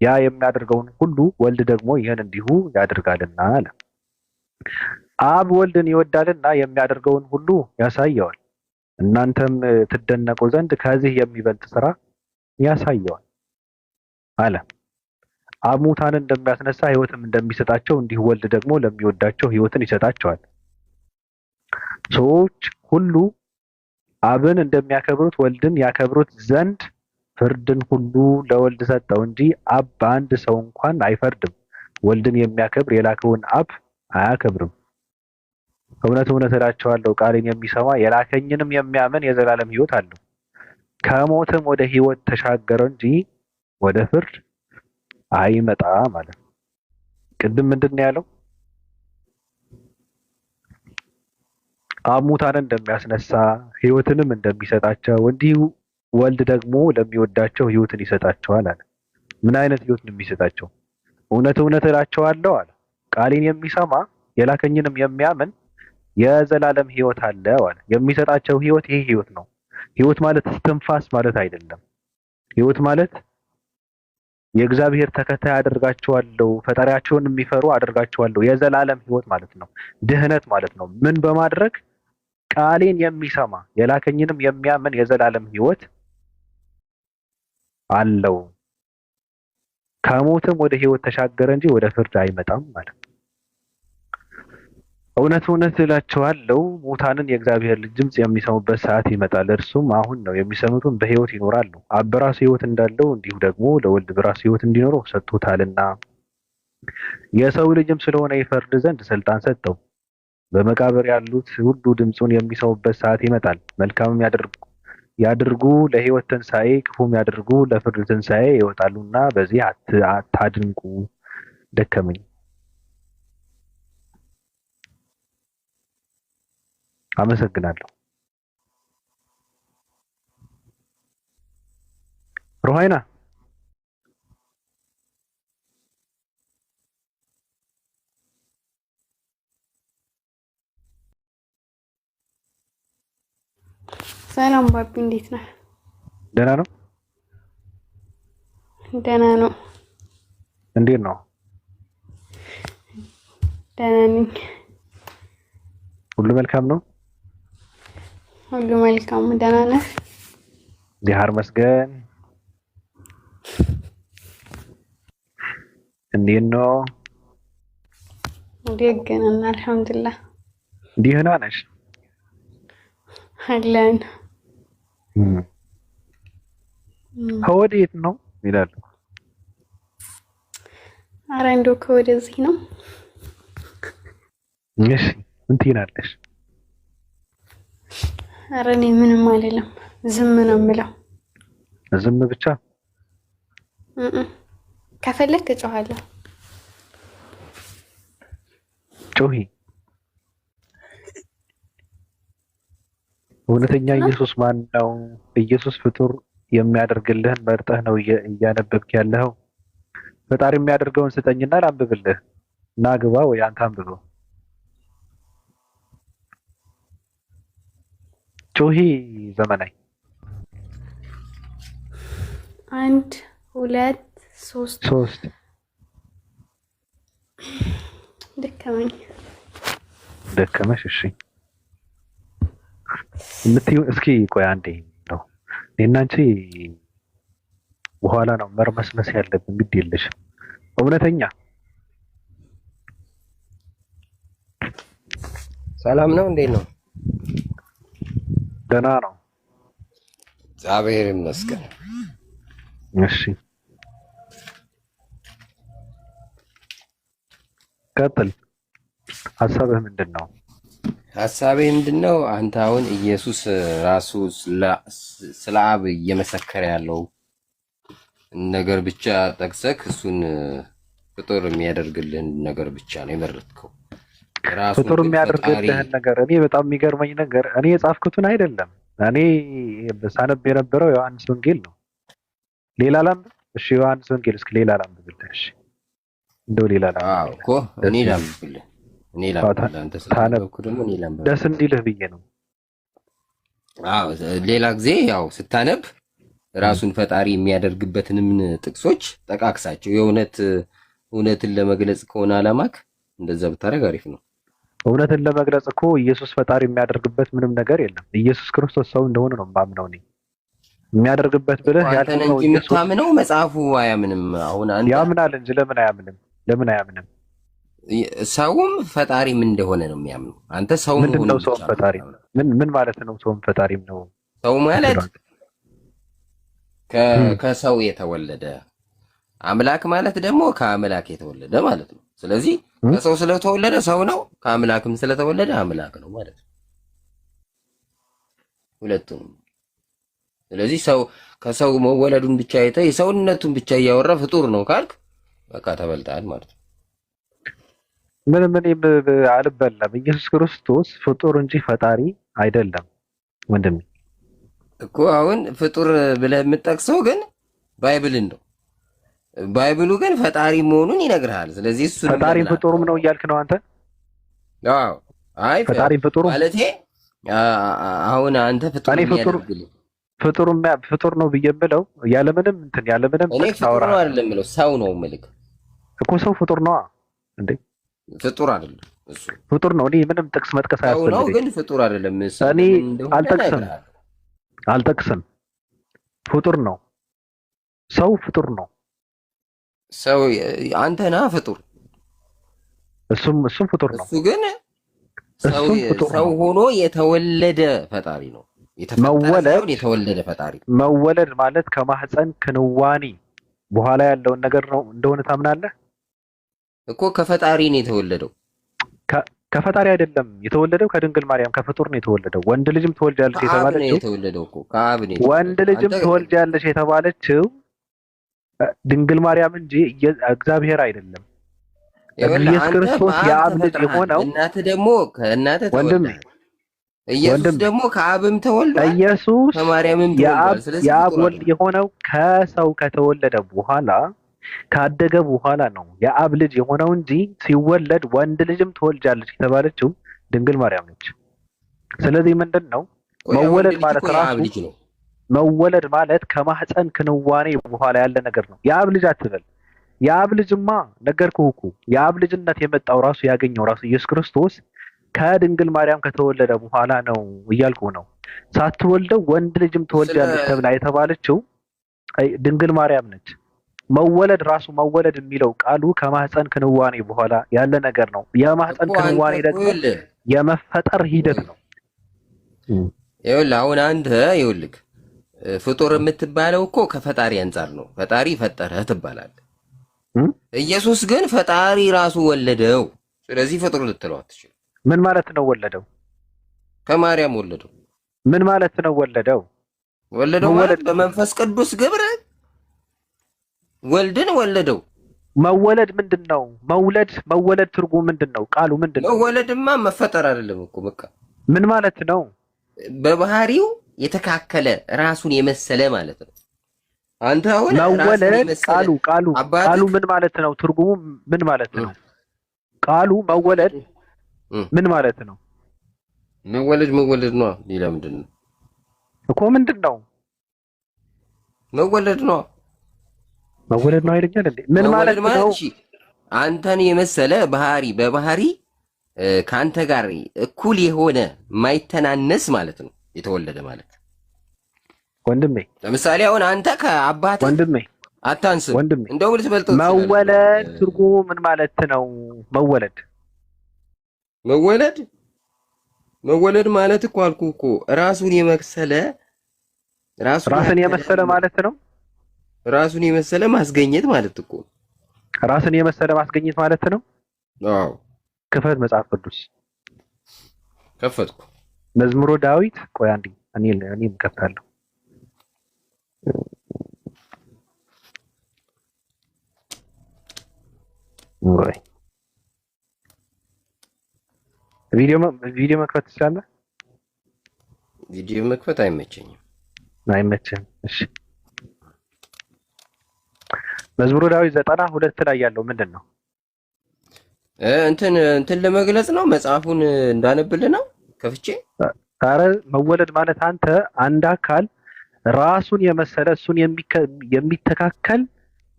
ያ የሚያደርገውን ሁሉ ወልድ ደግሞ ይህን እንዲሁ ያደርጋልና አለ። አብ ወልድን ይወዳልና የሚያደርገውን ሁሉ ያሳየዋል። እናንተም ትደነቁ ዘንድ ከዚህ የሚበልጥ ስራ ያሳየዋል አለ። አብ ሙታንን እንደሚያስነሳ ሕይወትም እንደሚሰጣቸው እንዲሁ ወልድ ደግሞ ለሚወዳቸው ሕይወትን ይሰጣቸዋል። ሰዎች ሁሉ አብን እንደሚያከብሩት ወልድን ያከብሩት ዘንድ ፍርድን ሁሉ ለወልድ ሰጠው እንጂ አብ በአንድ ሰው እንኳን አይፈርድም። ወልድን የሚያከብር የላከውን አብ አያከብርም። እውነት እውነት እላችኋለሁ ቃሌን የሚሰማ የላከኝንም የሚያምን የዘላለም ሕይወት አለው፣ ከሞትም ወደ ሕይወት ተሻገረ እንጂ ወደ ፍርድ አይመጣም ማለት ነው። ቅድም ምንድን ነው ያለው? አብ ሙታንን እንደሚያስነሳ ሕይወትንም እንደሚሰጣቸው እንዲሁ ወልድ ደግሞ ለሚወዳቸው ሕይወትን ይሰጣቸዋል አለ። ምን አይነት ሕይወት ነው የሚሰጣቸው? እውነት እውነት እላችኋለሁ አለ ቃሌን የሚሰማ የላከኝንም የሚያምን የዘላለም ሕይወት አለው አለ። የሚሰጣቸው ሕይወት ይሄ ሕይወት ነው። ሕይወት ማለት እስትንፋስ ማለት አይደለም። ሕይወት ማለት የእግዚአብሔር ተከታይ አደርጋቸዋለሁ፣ ፈጣሪያቸውን የሚፈሩ አደርጋቸዋለሁ፣ የዘላለም ሕይወት ማለት ነው። ድህነት ማለት ነው። ምን በማድረግ ቃሌን የሚሰማ የላከኝንም የሚያምን የዘላለም ሕይወት አለው፣ ከሞትም ወደ ሕይወት ተሻገረ እንጂ ወደ ፍርድ አይመጣም ማለት ነው። እውነት እውነት እላችኋለሁ ሙታንን የእግዚአብሔር ልጅ ድምፅ የሚሰሙበት ሰዓት ይመጣል፣ እርሱም አሁን ነው። የሚሰሙትም በሕይወት ይኖራሉ። አብ በራሱ ሕይወት እንዳለው እንዲሁ ደግሞ ለወልድ በራሱ ሕይወት እንዲኖረው ሰጥቶታልና፣ የሰው ልጅም ስለሆነ ይፈርድ ዘንድ ስልጣን ሰጠው። በመቃብር ያሉት ሁሉ ድምፁን የሚሰሙበት ሰዓት ይመጣል። መልካምም ያድርጉ ለሕይወት ትንሣኤ፣ ክፉም ያድርጉ ለፍርድ ትንሣኤ ይወጣሉና በዚህ አታድንቁ። ደከመኝ። አመሰግናለሁ። ሩሃይና ሰላም ባቢ፣ እንዴት ነህ? ደህና ነው። ደህና ነው። እንዴት ነው? ደህና ነኝ። ሁሉ መልካም ነው። ሁሉ መልካም። ደህና ነህ? ዚሃር መስገን። እንዴት ነው? ደግ ነን አልሐምዱሊላህ። ደህና ነሽ? አለን። ከወዴት ነው ይላሉ? ኧረ እንደው ከወደዚህ ነው። እሺ ምን ትይናለሽ? ኧረ እኔ ምንም አይደለም፣ ዝም ነው የምለው። ዝም ብቻ? ከፈለክ እጮሃለሁ። ጮሂ። እውነተኛ ኢየሱስ ማን ነው? ኢየሱስ ፍጡር የሚያደርግልህን መርጠህ ነው እያነበብክ ያለኸው? ፈጣሪ የሚያደርገውን ስጠኝና ላንብብልህ። እና ግባ ወይ አንተ አንብበው። ጮሂ ዘመናዊ 1 2 3 ደከመሽ? እሺ የምትይው እስኪ ቆይ አንዴ ነው እኔና አንቺ በኋላ ነው መርመስመስ ያለብን። ግድ የለሽም እውነተኛ ሰላም ነው። እንዴት ነው? ደህና ነው እግዚአብሔር ይመስገን። እሺ ቀጥል። ሀሳብህ ምንድን ነው? ሀሳቤ ምንድነው? አንተ አሁን ኢየሱስ ራሱ ስለ አብ እየመሰከረ ያለው ነገር ብቻ ጠቅሰክ እሱን ፍጡር የሚያደርግልህን ነገር ብቻ ነው የመረጥከው። ፍጡር የሚያደርግልህን ነገር እኔ በጣም የሚገርመኝ ነገር እኔ የጻፍኩትን አይደለም። እኔ ሳነብ የነበረው ዮሐንስ ወንጌል ነው። ሌላ ላንብብ? እሺ ዮሐንስ ወንጌል እስኪ ሌላ ላንብብልህ። እሺ እንደው ሌላ ላንብብ እኮ እኔ ላንብብልህ። አንተ ስለነበርኩ ደግሞ እኔ ላንብብ ደስ እንዲልህ ብዬ ነው። ሌላ ጊዜ ያው ስታነብ ራሱን ፈጣሪ የሚያደርግበትንም ጥቅሶች ጠቃቅሳቸው። እውነትን ለመግለጽ ከሆነ አላማክ እንደዛ ብታደርግ አሪፍ ነው። እውነትን ለመግለጽ እኮ ኢየሱስ ፈጣሪ የሚያደርግበት ምንም ነገር የለም። ኢየሱስ ክርስቶስ ሰው እንደሆነ ነው የማምነው እኔ። የሚያደርግበት ብለህ ያልከው ነው የምታምነው። መጽሐፉ አያምንም። አሁን አንተ ያምናል እንጂ ለምን አያምንም? ለምን አያምንም? ሰውም ፈጣሪም እንደሆነ ነው የሚያምነው። አንተ ሰው ምንድነው ሰው ፈጣሪ? ምን ማለት ነው? ሰውም ፈጣሪም ነው? ሰው ማለት ከሰው የተወለደ፣ አምላክ ማለት ደግሞ ከአምላክ የተወለደ ማለት ነው። ስለዚህ ከሰው ስለተወለደ ሰው ነው፣ ከአምላክም ስለተወለደ አምላክ ነው ማለት ነው። ሁለቱም። ስለዚህ ሰው ከሰው መወለዱን ብቻ አይተህ የሰውነቱን ብቻ እያወራ ፍጡር ነው ካልክ በቃ ተበልተሃል ማለት ነው። ምንም አልበላም። ኢየሱስ ክርስቶስ ፍጡር እንጂ ፈጣሪ አይደለም ወንድሜ እኮ። አሁን ፍጡር ብለህ የምጠቅሰው ግን ባይብልን ነው። ባይብሉ ግን ፈጣሪ መሆኑን ይነግርሃል። ስለዚህ እሱ ፈጣሪም ፍጡርም ነው እያልክ ነው አንተ? አዎ። አይ ፈጣሪም ፍጡር ማለቴ አሁን አንተ ፍጡር ነው ብዬ የምለው ያለምንም እኔ ፍጡር ነው አይደለም የምለው ሰው ነው የምልህ እኮ። ሰው ፍጡር ነው እንዴ? ፍጡር አይደለም እሱ ፍጡር ነው። እኔ ምንም ጥቅስ መጥቀስ አያስፈልግም። ሰው ነው ግን ፍጡር አይደለም። እኔ አልጠቅስም። ፍጡር ነው ሰው፣ ፍጡር ነው ሰው። አንተ ነህ ፍጡር፣ እሱም ፍጡር ነው። እሱ ግን ሰው ሆኖ የተወለደ ፈጣሪ ነው። የተወለደ ፈጣሪ። መወለድ ማለት ከማህፀን ክንዋኔ በኋላ ያለውን ነገር ነው እንደሆነ ታምናለህ እኮ። ከፈጣሪ ነው የተወለደው። ከፈጣሪ አይደለም የተወለደው፣ ከድንግል ማርያም ከፍጡር ነው የተወለደው። ወንድ ልጅም ትወልጃለሽ የተባለችው የተወለደው እኮ ከአብ ነው። ወንድ ልጅም ትወልጃለሽ የተባለችው ድንግል ማርያም እንጂ እግዚአብሔር አይደለም። ኢየሱስ ክርስቶስ የአብ ልጅ የሆነው እናትህ ደግሞ ከእናትህ ተወልደ። ኢየሱስ ደግሞ ከአብም ተወልዷል፣ ኢየሱስ ከማርያምም ተወልዷል። ስለዚህ የአብ ወልድ የሆነው ከሰው ከተወለደ በኋላ ካደገ በኋላ ነው የአብ ልጅ የሆነው እንጂ ሲወለድ ወንድ ልጅም ትወልጃለች የተባለችው ድንግል ማርያም ነች። ስለዚህ ምንድን ነው መወለድ ማለት? ራሱ መወለድ ማለት ከማህፀን ክንዋኔ በኋላ ያለ ነገር ነው። የአብ ልጅ አትበል። የአብ ልጅማ ነገርኩህ እኮ የአብ ልጅነት የመጣው ራሱ ያገኘው ራሱ ኢየሱስ ክርስቶስ ከድንግል ማርያም ከተወለደ በኋላ ነው እያልኩ ነው። ሳትወልደው ወንድ ልጅም ትወልጃለች ተብላ የተባለችው ድንግል ማርያም ነች። መወለድ ራሱ መወለድ የሚለው ቃሉ ከማህፀን ክንዋኔ በኋላ ያለ ነገር ነው። የማህፀን ክንዋኔ ደግሞ የመፈጠር ሂደት ነው። ይኸውልህ አሁን አንተ ይኸውልህ ፍጡር የምትባለው እኮ ከፈጣሪ አንጻር ነው። ፈጣሪ ፈጠረህ ትባላለህ። ኢየሱስ ግን ፈጣሪ ራሱ ወለደው። ስለዚህ ፍጡር ልትለው አትችልም። ምን ማለት ነው ወለደው? ከማርያም ወለደው። ምን ማለት ነው ወለደው? ወለደው ማለት በመንፈስ ቅዱስ ግብር ወልድን ወለደው። መወለድ ምንድን ነው? መወለድ ትርጉም ምንድን ነው? ቃሉ ምንድን ነው? መወለድማ መፈጠር አይደለም እኮ በቃ። ምን ማለት ነው? በባህሪው የተካከለ ራሱን የመሰለ ማለት ነው። አንተ አሁን መወለድ ቃሉ ምን ማለት ነው? ትርጉሙ ምን ማለት ነው? ቃሉ መወለድ ምን ማለት ነው? መወለድ ነው። ሌላ ምንድን ነው? እኮ ምንድነው? መወለድ ነው። መወለድ ነው አይደል እንዴ? ምን ማለት ነው? እሺ አንተን የመሰለ በባህሪ ከአንተ ጋር እኩል የሆነ ማይተናነስ ማለት ነው የተወለደ ማለት። ወንድሜ ለምሳሌ አሁን አንተ ከአባትህ ወንድሜ አታንስም፣ ወንድሜ እንደው ልትበልጠው ትችላለህ። መወለድ ትርጉሙ ምን ማለት ነው? መወለድ ማለት እኮ አልኩህ እኮ ራስን የመሰለ ማለት ነው። ራሱን የመሰለ ማስገኘት ማለት እኮ ራስን የመሰለ ማስገኘት ማለት ነው። አዎ ክፈት መጽሐፍ ቅዱስ። ከፈትኩ። መዝሙረ ዳዊት ቆይ አንዴ እኔም ከፍታለሁ። ወይ ቪዲዮ መክፈት ትችላለህ? ቪዲዮ መክፈት አይመቸኝም። አይመችም? እሺ መዝሙረ ዳዊት 92 ላይ ያለው ምንድን ነው? እንትን ለመግለጽ ነው። መጽሐፉን እንዳነብልህ ነው ከፍቼ። ኧረ መወለድ ማለት አንተ አንድ አካል ራሱን የመሰለ እሱን የሚተካከል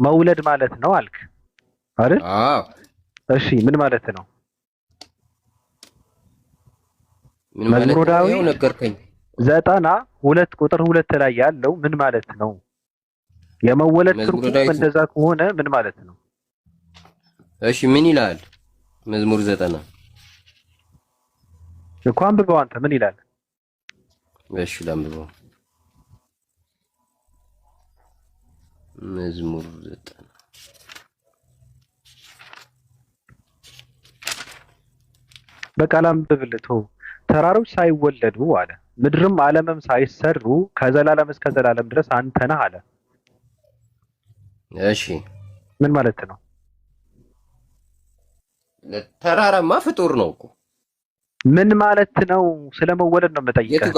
መውለድ ማለት ነው አልክ አይደል? አዎ። እሺ ምን ማለት ነው? ምን ማለት ነው? ዳዊት ነገርከኝ። 92 ቁጥር 2 ላይ ያለው ምን ማለት ነው? የመወለድ ትርጉም እንደዛ ከሆነ ምን ማለት ነው? እሺ ምን ይላል? መዝሙር 90 እኮ አንብበው አንተ ምን ይላል? እሺ ላንብበው። መዝሙር 90 በቃ ላንብብልህ። ተራሮች ሳይወለዱ አለ ምድርም ዓለምም ሳይሰሩ ከዘላለም እስከ ዘላለም ድረስ አንተ ነህ አለ። እሺ ምን ማለት ነው? ተራራማ ፍጡር ነው እኮ። ምን ማለት ነው? ስለመወለድ ነው የምጠይቀህ።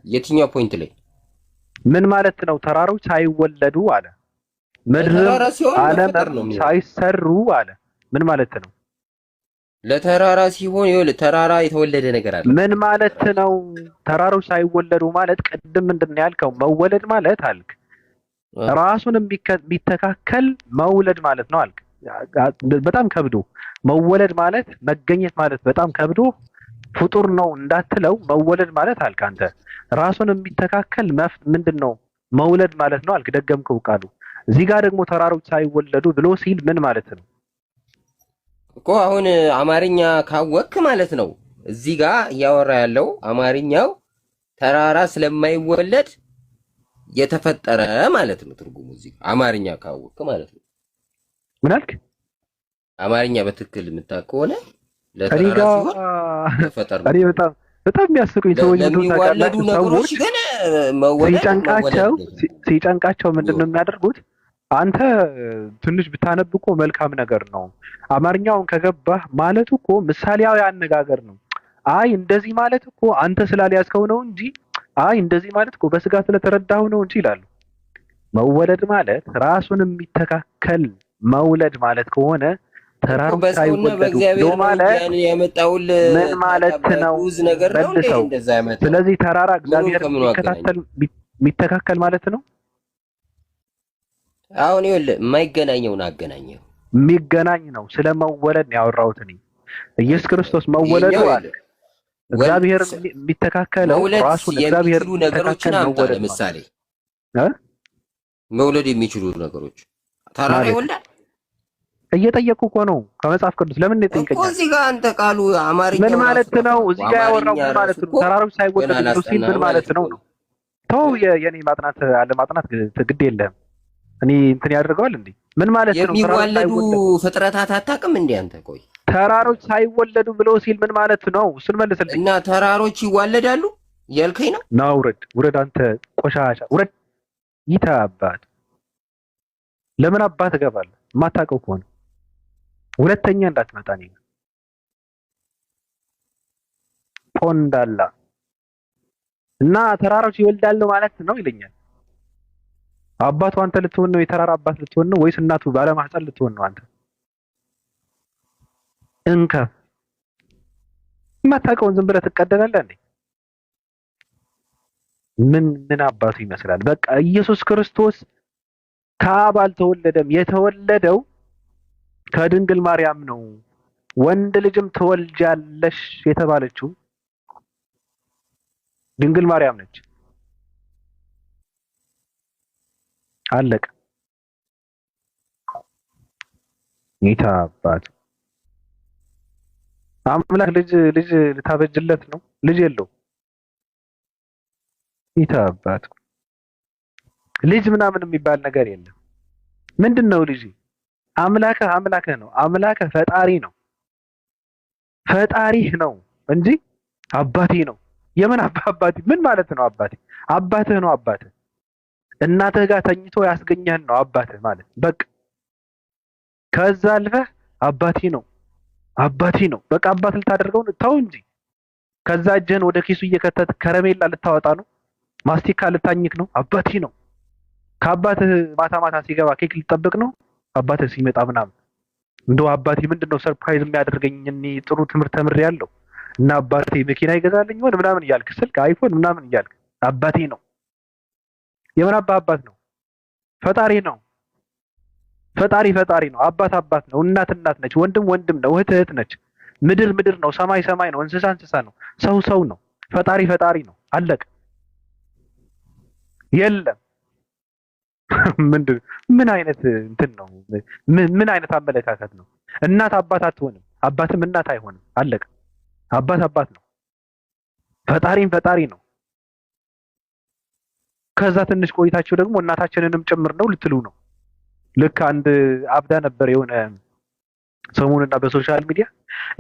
የትኛው ፖይንት ላይ ምን ማለት ነው? ተራሮች ሳይወለዱ አለ ምድርም ዓለምም ሳይሰሩ አለ። ምን ማለት ነው? ለተራራ ሲሆን ይኸውልህ፣ ተራራ የተወለደ ነገር አለ። ምን ማለት ነው? ተራሮች ሳይወለዱ ማለት ቅድም ምንድን ነው ያልከው? መወለድ ማለት አልክ ራሱን የሚተካከል መውለድ ማለት ነው አልክ። በጣም ከብዶ መወለድ ማለት መገኘት ማለት በጣም ከብዶ ፍጡር ነው እንዳትለው መወለድ ማለት አልክ አንተ። ራሱን የሚተካከል ምንድን ነው መውለድ ማለት ነው አልክ። ደገምከው ቃሉ። እዚህ ጋር ደግሞ ተራሮች ሳይወለዱ ብሎ ሲል ምን ማለት ነው እኮ? አሁን አማርኛ ካወክ ማለት ነው እዚህ ጋር እያወራ ያለው አማርኛው ተራራ ስለማይወለድ የተፈጠረ ማለት ነው ትርጉሙ። እዚህ አማርኛ ካወክ ማለት ነው። ምን አልክ? አማርኛ በትክክል የምታውቅ ከሆነ ለተራራ ሲሆን ተፈጠረ። እኔ በጣም የሚያስቁኝ ሰዎች ለሚወለዱ ነገሮች ግን መወለድ ሲጨንቃቸው ምንድን ነው የሚያደርጉት? አንተ ትንሽ ብታነብ እኮ መልካም ነገር ነው። አማርኛውን ከገባህ ማለቱ እኮ ምሳሌያዊ አነጋገር ነው። አይ እንደዚህ ማለት እኮ አንተ ስላልያዝከው ነው እንጂ አይ እንደዚህ ማለት እኮ በስጋ ስለተረዳሁ ነው እንጂ ይላሉ። መወለድ ማለት ራሱን የሚተካከል መውለድ ማለት ከሆነ ተራሮች ሳይወለዱ ማለት ምን ማለት ነው? ስለዚህ ተራራ እግዚአብሔር የሚተካከል ማለት ነው። አሁን ይኸውልህ የማይገናኘውን አገናኘው። የሚገናኝ ነው። ስለመወለድ ነው ያወራሁት እኔ። ኢየሱስ ክርስቶስ መወለዱ አለ እግዚአብሔር የሚተካከለው ራሱን እግዚአብሔር የሚተካከል መወለድ። ለምሳሌ መውለድ የሚችሉ ነገሮች ተራራ ይወልዳል። እየጠየቁ እኮ ነው ከመጽሐፍ ቅዱስ። ለምን ይጠይቀኛል? እዚህ ጋር አንተ ቃሉ አማርኛ ምን ማለት ነው? እዚህ ጋር ያወራው ምን ማለት ነው? ተራሮች ሳይወለዱ ሲል ምን ማለት ነው? ተው የኔ ማጥናት አለ ማጥናት ግድ የለህም። እኔ እንትን ያደርገዋል እንዴ? ምን ማለት ነው? የሚወለዱ ፍጥረታት አታውቅም እንዴ አንተ? ቆይ ተራሮች ሳይወለዱ ብሎ ሲል ምን ማለት ነው? እሱን መልስልኝ። እና ተራሮች ይዋለዳሉ ያልከኝ ነው? ና ውረድ አንተ ቆሻሻ ውረድ። ይታ አባት ለምን አባት እገባለሁ? የማታውቀው ከሆነ ሁለተኛ እንዳትመጣ። እኔ ፖንዳላ እና ተራሮች ይወልዳሉ ማለት ነው ይለኛል። አባቱ አንተ ልትሆን ነው? የተራራ አባት ልትሆን ነው ወይስ እናቱ ባለማህፀን ልትሆን ነው? አንተ እንከፍ የማታውቀውን ዝም ብለህ ትቀደዳለህ እንዴ? ምን አባቱ ይመስላል? በቃ ኢየሱስ ክርስቶስ ከአብ አልተወለደም። የተወለደው ከድንግል ማርያም ነው። ወንድ ልጅም ትወልጃለሽ የተባለችው ድንግል ማርያም ነች። አለቀ። ጌታ አባት አምላክ ልጅ ልታበጅለት ነው። ልጅ የለው። ጌታ አባት ልጅ ምናምን የሚባል ነገር የለም። ምንድነው ልጅ? አምላክህ ነው። አምላክህ ፈጣሪ ነው። ፈጣሪህ ነው እንጂ አባቴ ነው። የምን አባቴ? ምን ማለት ነው አባቴ? አባትህ ነው። አባትህ እናትህ ጋር ተኝቶ ያስገኘህን ነው አባትህ ማለት በቃ። ከዛ አልፈህ አባቴ ነው በቃ። አባት ልታደርገው ተው እንጂ። ከዛ እጅህን ወደ ኪሱ እየከተት ከረሜላ ልታወጣ ነው፣ ማስቲካ ልታኝክ ነው። አባቴ ነው። ከአባትህ ማታ ሲገባ ኬክ ልጠብቅ ነው። አባትህ ሲመጣ ምናምን እንደው አባቴ ምንድነው ሰርፕራይዝ የሚያደርገኝ? እኔ ጥሩ ትምህርት ተምሬያለሁ እና አባቴ መኪና ይገዛልኝ ሆነ ምናምን እያልክ ስልክ አይፎን ምናምን እያልክ አባቴ ነው። የምን አባት ነው? ፈጣሪ ነው። ፈጣሪ ነው። አባት ነው። እናት ነች። ወንድም ነው። እህት ነች። ምድር ነው። ሰማይ ነው። እንስሳ ነው። ሰው ነው። ፈጣሪ ነው። አለቀ። የለም ምን አይነት እንትን ነው? ምን አይነት አመለካከት ነው? እናት አባት አትሆንም፣ አባትም እናት አይሆንም። አለቀ። አባት ነው። ፈጣሪ ነው። ከዛ ትንሽ ቆይታችሁ ደግሞ እናታችንንም ጭምር ነው ልትሉ ነው። ልክ አንድ አብዳ ነበር የሆነ ሰሞኑንና በሶሻል ሚዲያ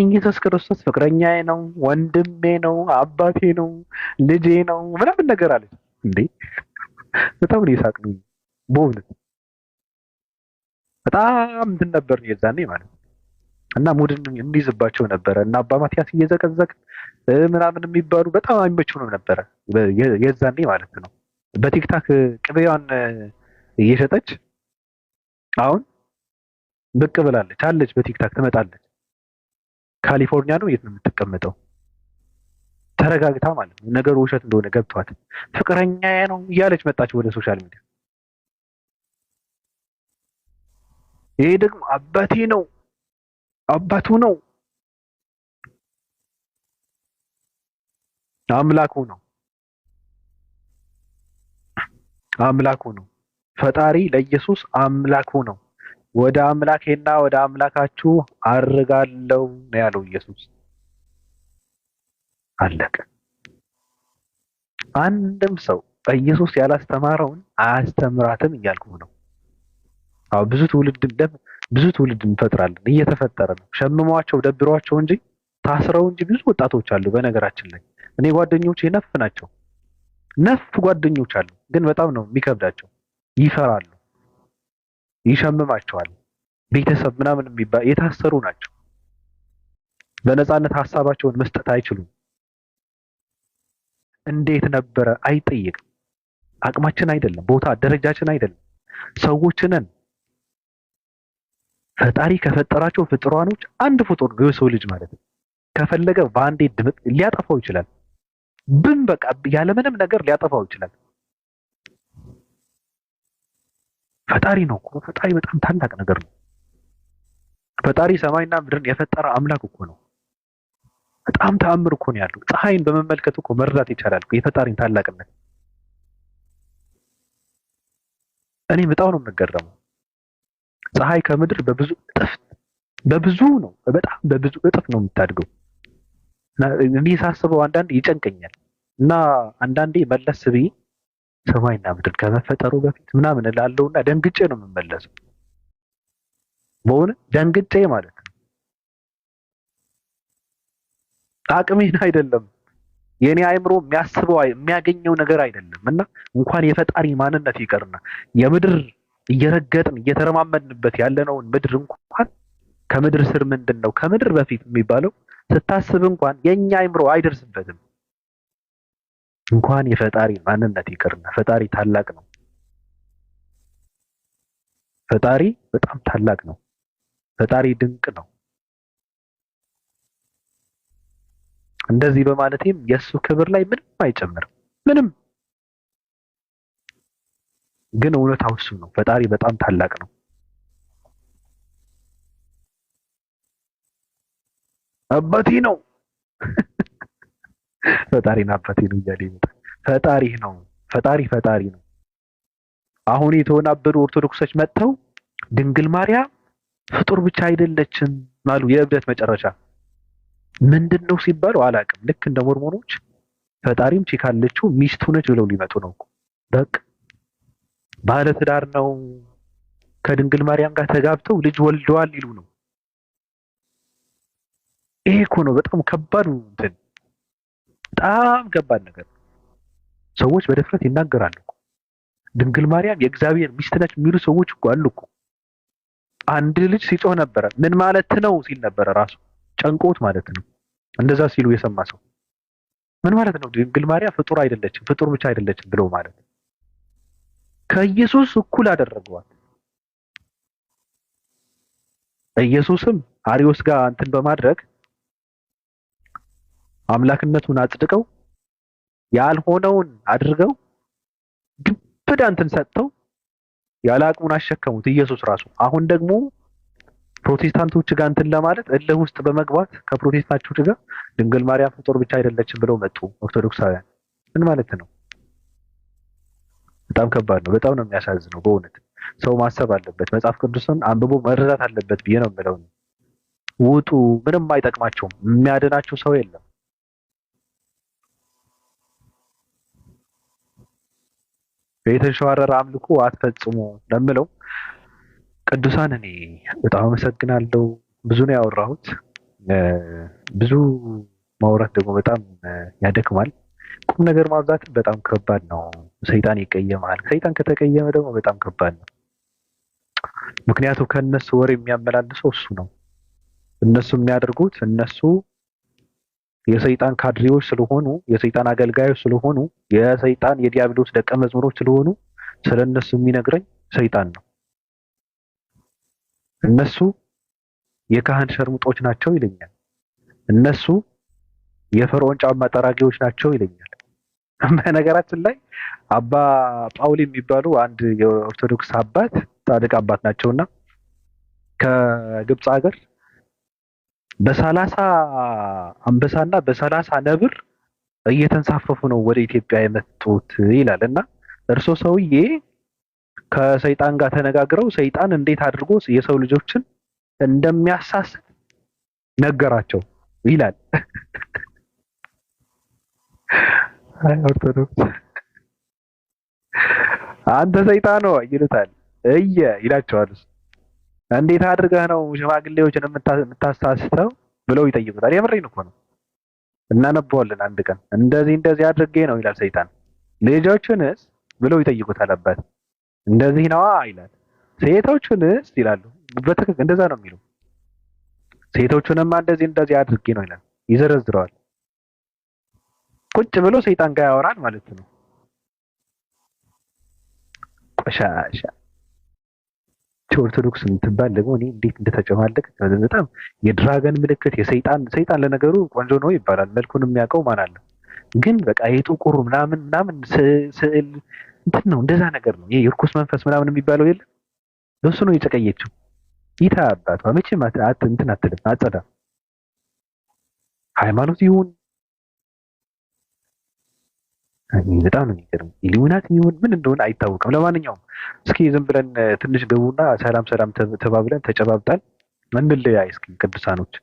ኢየሱስ ክርስቶስ ፍቅረኛዬ ነው፣ ወንድሜ ነው፣ አባቴ ነው፣ ልጄ ነው ምናምን ነገር አለች። እንዴ በጣም ነው የሳቅነው። በእውነት በጣም እንትን ነበር የዛኔ ማለት እና ሙድን እንይዝባቸው ነበረ እና አባ ማቲያስ እየዘቀዘቅ ምናምን የሚባሉ በጣም አይመቹንም ነበረ የዛኔ ማለት ነው። በቲክታክ ቅቤዋን እየሸጠች አሁን ብቅ ብላለች አለች። በቲክታክ ትመጣለች። ካሊፎርኒያ ነው የት ነው የምትቀመጠው? ተረጋግታ ማለት ነው። ነገሩ ውሸት እንደሆነ ገብቷት ፍቅረኛዬ ነው እያለች መጣች ወደ ሶሻል ሚዲያ። ይሄ ደግሞ አባቴ ነው አባቱ ነው አምላኩ ነው። ፈጣሪ ለኢየሱስ አምላኩ ነው። ወደ አምላኬና ወደ አምላካችሁ አርጋለሁ ነው ያለው ኢየሱስ። አለቀ። አንድም ሰው ኢየሱስ ያላስተማረውን አያስተምራትም እያልኩ ነው። አዎ ብዙ ትውልድ እንፈጥራለን፣ እየተፈጠረ ነው። ሸምሟቸው ደብሯቸው እንጂ ታስረው እንጂ ብዙ ወጣቶች አሉ። በነገራችን ላይ እኔ ጓደኞቼ ነፍ ናቸው፣ ነፍ ጓደኞች አሉ። ግን በጣም ነው የሚከብዳቸው። ይፈራሉ፣ ይሸምማቸዋል። ቤተሰብ ምናምን የሚባል የታሰሩ ናቸው። በነፃነት ሀሳባቸውን መስጠት አይችሉም። እንዴት ነበረ አይጠየቅም። አቅማችን አይደለም፣ ቦታ ደረጃችን አይደለም፣ ሰዎች ነን። ፈጣሪ ከፈጠራቸው ፍጥሯኖች አንድ ፍጡር ነው የሰው ልጅ ማለት ነው። ከፈለገ በአንዴ ድምጥ ሊያጠፋው ይችላል። በቃ ያለምንም ነገር ሊያጠፋው ይችላል። ፈጣሪ ነው እኮ። ፈጣሪ በጣም ታላቅ ነገር ነው። ፈጣሪ ሰማይና ምድርን የፈጠረ አምላክ እኮ ነው። በጣም ተአምር እኮ ነው ያለው። ፀሐይን በመመልከት እኮ መረዳት ይቻላል የፈጣሪን ታላቅነት። እኔ በጣም ነው የምገረመው። ፀሐይ ከምድር በብዙ ነው፣ በጣም በብዙ እጥፍ ነው የምታድገው። እኔ ሳስበው አንዳንዴ ይጨንቀኛል እና አንዳንዴ መለስ ብዬ ሰማይና ምድር ከመፈጠሩ በፊት ምናምን እላለሁና ደንግጬ ነው የምመለሰው። በሆነ ደንግጬ ማለት ነው። አቅሜን አይደለም የኔ አይምሮ የሚያስበው የሚያገኘው ነገር አይደለም እና እንኳን የፈጣሪ ማንነት ይቀርና የምድር እየረገጥን እየተረማመድንበት ያለነውን ምድር እንኳን ከምድር ስር ምንድነው ከምድር በፊት የሚባለው ስታስብ እንኳን የኛ አይምሮ አይደርስበትም። እንኳን የፈጣሪ ማንነት ይቀርና ፈጣሪ ታላቅ ነው። ፈጣሪ በጣም ታላቅ ነው። ፈጣሪ ድንቅ ነው። እንደዚህ በማለቴም የሱ ክብር ላይ ምንም አይጨምርም። ምንም ግን እውነታው እሱ ነው። ፈጣሪ በጣም ታላቅ ነው። አባቴ ነው ፈጣሪና አባቴ ነው እያለ ይመጣል። ፈጣሪ ነው። ፈጣሪ ነው። አሁን የተወናበዱ ኦርቶዶክሶች መጥተው ድንግል ማርያም ፍጡር ብቻ አይደለችም አሉ። የእብደት መጨረሻ ምንድነው ሲባሉ አላውቅም። ልክ እንደ ሞርሞኖች ፈጣሪም ቺካለችው ሚስቱ ነች ብለው ሊመጡ ነው እኮ። በቃ ባለ ትዳር ነው ከድንግል ማርያም ጋር ተጋብተው ልጅ ወልደዋል ይሉ ነው። ይሄ እኮ ነው በጣም ከባዱ እንትን፣ በጣም ከባድ ነገር። ሰዎች በድፍረት ይናገራሉ እኮ ድንግል ማርያም የእግዚአብሔር ሚስት ነች የሚሉ ሰዎች እኮ አሉ እኮ። አንድ ልጅ ሲጮህ ነበረ። ምን ማለት ነው ሲል ነበረ ራሱ ጨንቆት ማለት ነው። እንደዛ ሲሉ የሰማ ሰው ምን ማለት ነው? ድንግል ማርያም ፍጡር አይደለችም፣ ፍጡር ብቻ አይደለችም ብለው ማለት ነው። ከኢየሱስ እኩል አደረገዋል። ኢየሱስም አሪዮስ ጋር እንትን በማድረግ አምላክነቱን አጽድቀው ያልሆነውን አድርገው ግብዳ እንትን ሰጥተው ያለ አቅሙን አሸከሙት ኢየሱስ ራሱ። አሁን ደግሞ ፕሮቴስታንቶች ጋር እንትን ለማለት እልህ ውስጥ በመግባት ከፕሮቴስታንቶች ጋር ድንግል ማርያም ፍጡር ብቻ አይደለችም ብለው መጡ ኦርቶዶክሳውያን። ምን ማለት ነው? በጣም ከባድ ነው። በጣም ነው የሚያሳዝነው በእውነት። ሰው ማሰብ አለበት፣ መጽሐፍ ቅዱስን አንብቦ መረዳት አለበት ብዬ ነው የምለው። ውጡ፣ ምንም አይጠቅማቸውም፣ የሚያድናቸው ሰው የለም። የተንሸዋረረ አምልኮ አትፈጽሙ ለምለው ቅዱሳን እኔ በጣም አመሰግናለሁ። ብዙ ነው ያወራሁት። ብዙ ማውራት ደግሞ በጣም ያደክማል። ቁም ነገር ማብዛትም በጣም ከባድ ነው። ሰይጣን ይቀየማል። ሰይጣን ከተቀየመ ደግሞ በጣም ከባድ ነው። ምክንያቱም ከነሱ ወሬ የሚያመላልሰው እሱ ነው። እነሱ የሚያደርጉት እነሱ የሰይጣን ካድሬዎች ስለሆኑ፣ የሰይጣን አገልጋዮች ስለሆኑ፣ የሰይጣን የዲያብሎስ ደቀ መዝሙሮች ስለሆኑ ስለነሱ የሚነግረኝ ሰይጣን ነው። እነሱ የካህን ሸርሙጦች ናቸው ይለኛል። እነሱ የፈርዖን ጫማ ጠራጊዎች ናቸው ይለኛል። በነገራችን ላይ አባ ጳውሊ የሚባሉ አንድ የኦርቶዶክስ አባት ጻድቅ አባት ናቸውና ከግብፅ ሀገር በ30 አንበሳና በ30 ነብር እየተንሳፈፉ ነው ወደ ኢትዮጵያ የመጡት ይላል። እና እርሶ ሰውዬ ከሰይጣን ጋር ተነጋግረው ሰይጣን እንዴት አድርጎ የሰው ልጆችን እንደሚያሳስት ነገራቸው ይላል። አይ ኦርቶዶክስ አንተ ሰይጣን ነው ይሉታል። ይላቸዋል። እንዴት አድርገህ ነው ሽማግሌዎችን የምታሳስተው ብለው ይጠይቁታል። የምሬን እኮ ነው። እናነበዋለን አንድ ቀን እንደዚህ አድርጌ ነው ይላል ሰይጣን። ልጆቹንስ ብለው ይጠይቁታል አባት። እንደዚህ ነዋ ይላል። ሴቶቹንስ ይላሉ። በትክክል እንደዛ ነው የሚለው። ሴቶቹንማ እንደዚህ አድርጌ ነው ይላል። ይዘረዝረዋል። ቁጭ ብሎ ሰይጣን ጋር ያወራል ማለት ነው። ቆሻሻ ኦርቶዶክስ የምትባል ደግሞ እኔ እንዴት እንደተጨማለቀ በጣም የድራገን ምልክት የሰይጣን ለነገሩ ቆንጆ ነው ይባላል። መልኩን የሚያውቀው ማን አለ? ግን በቃ የጥቁር ምናምን ስዕል እንትን ነው፣ እንደዛ ነገር ነው። ይሄ የርኩስ መንፈስ ምናምን የሚባለው የለም፣ በሱ ነው የጨቀየችው። ይታ አባቷ መቼም እንትን አትልም፣ አጸዳ ሃይማኖት ይሁን በጣም ነው የሚገርም። ኢሉሚናት ይሁን ምን እንደሆነ አይታወቅም። ለማንኛውም እስኪ ዝም ብለን ትንሽ ገቡና ሰላም ተባብለን ተጨባብጠን እንለያይ እስኪ ቅዱሳኖች።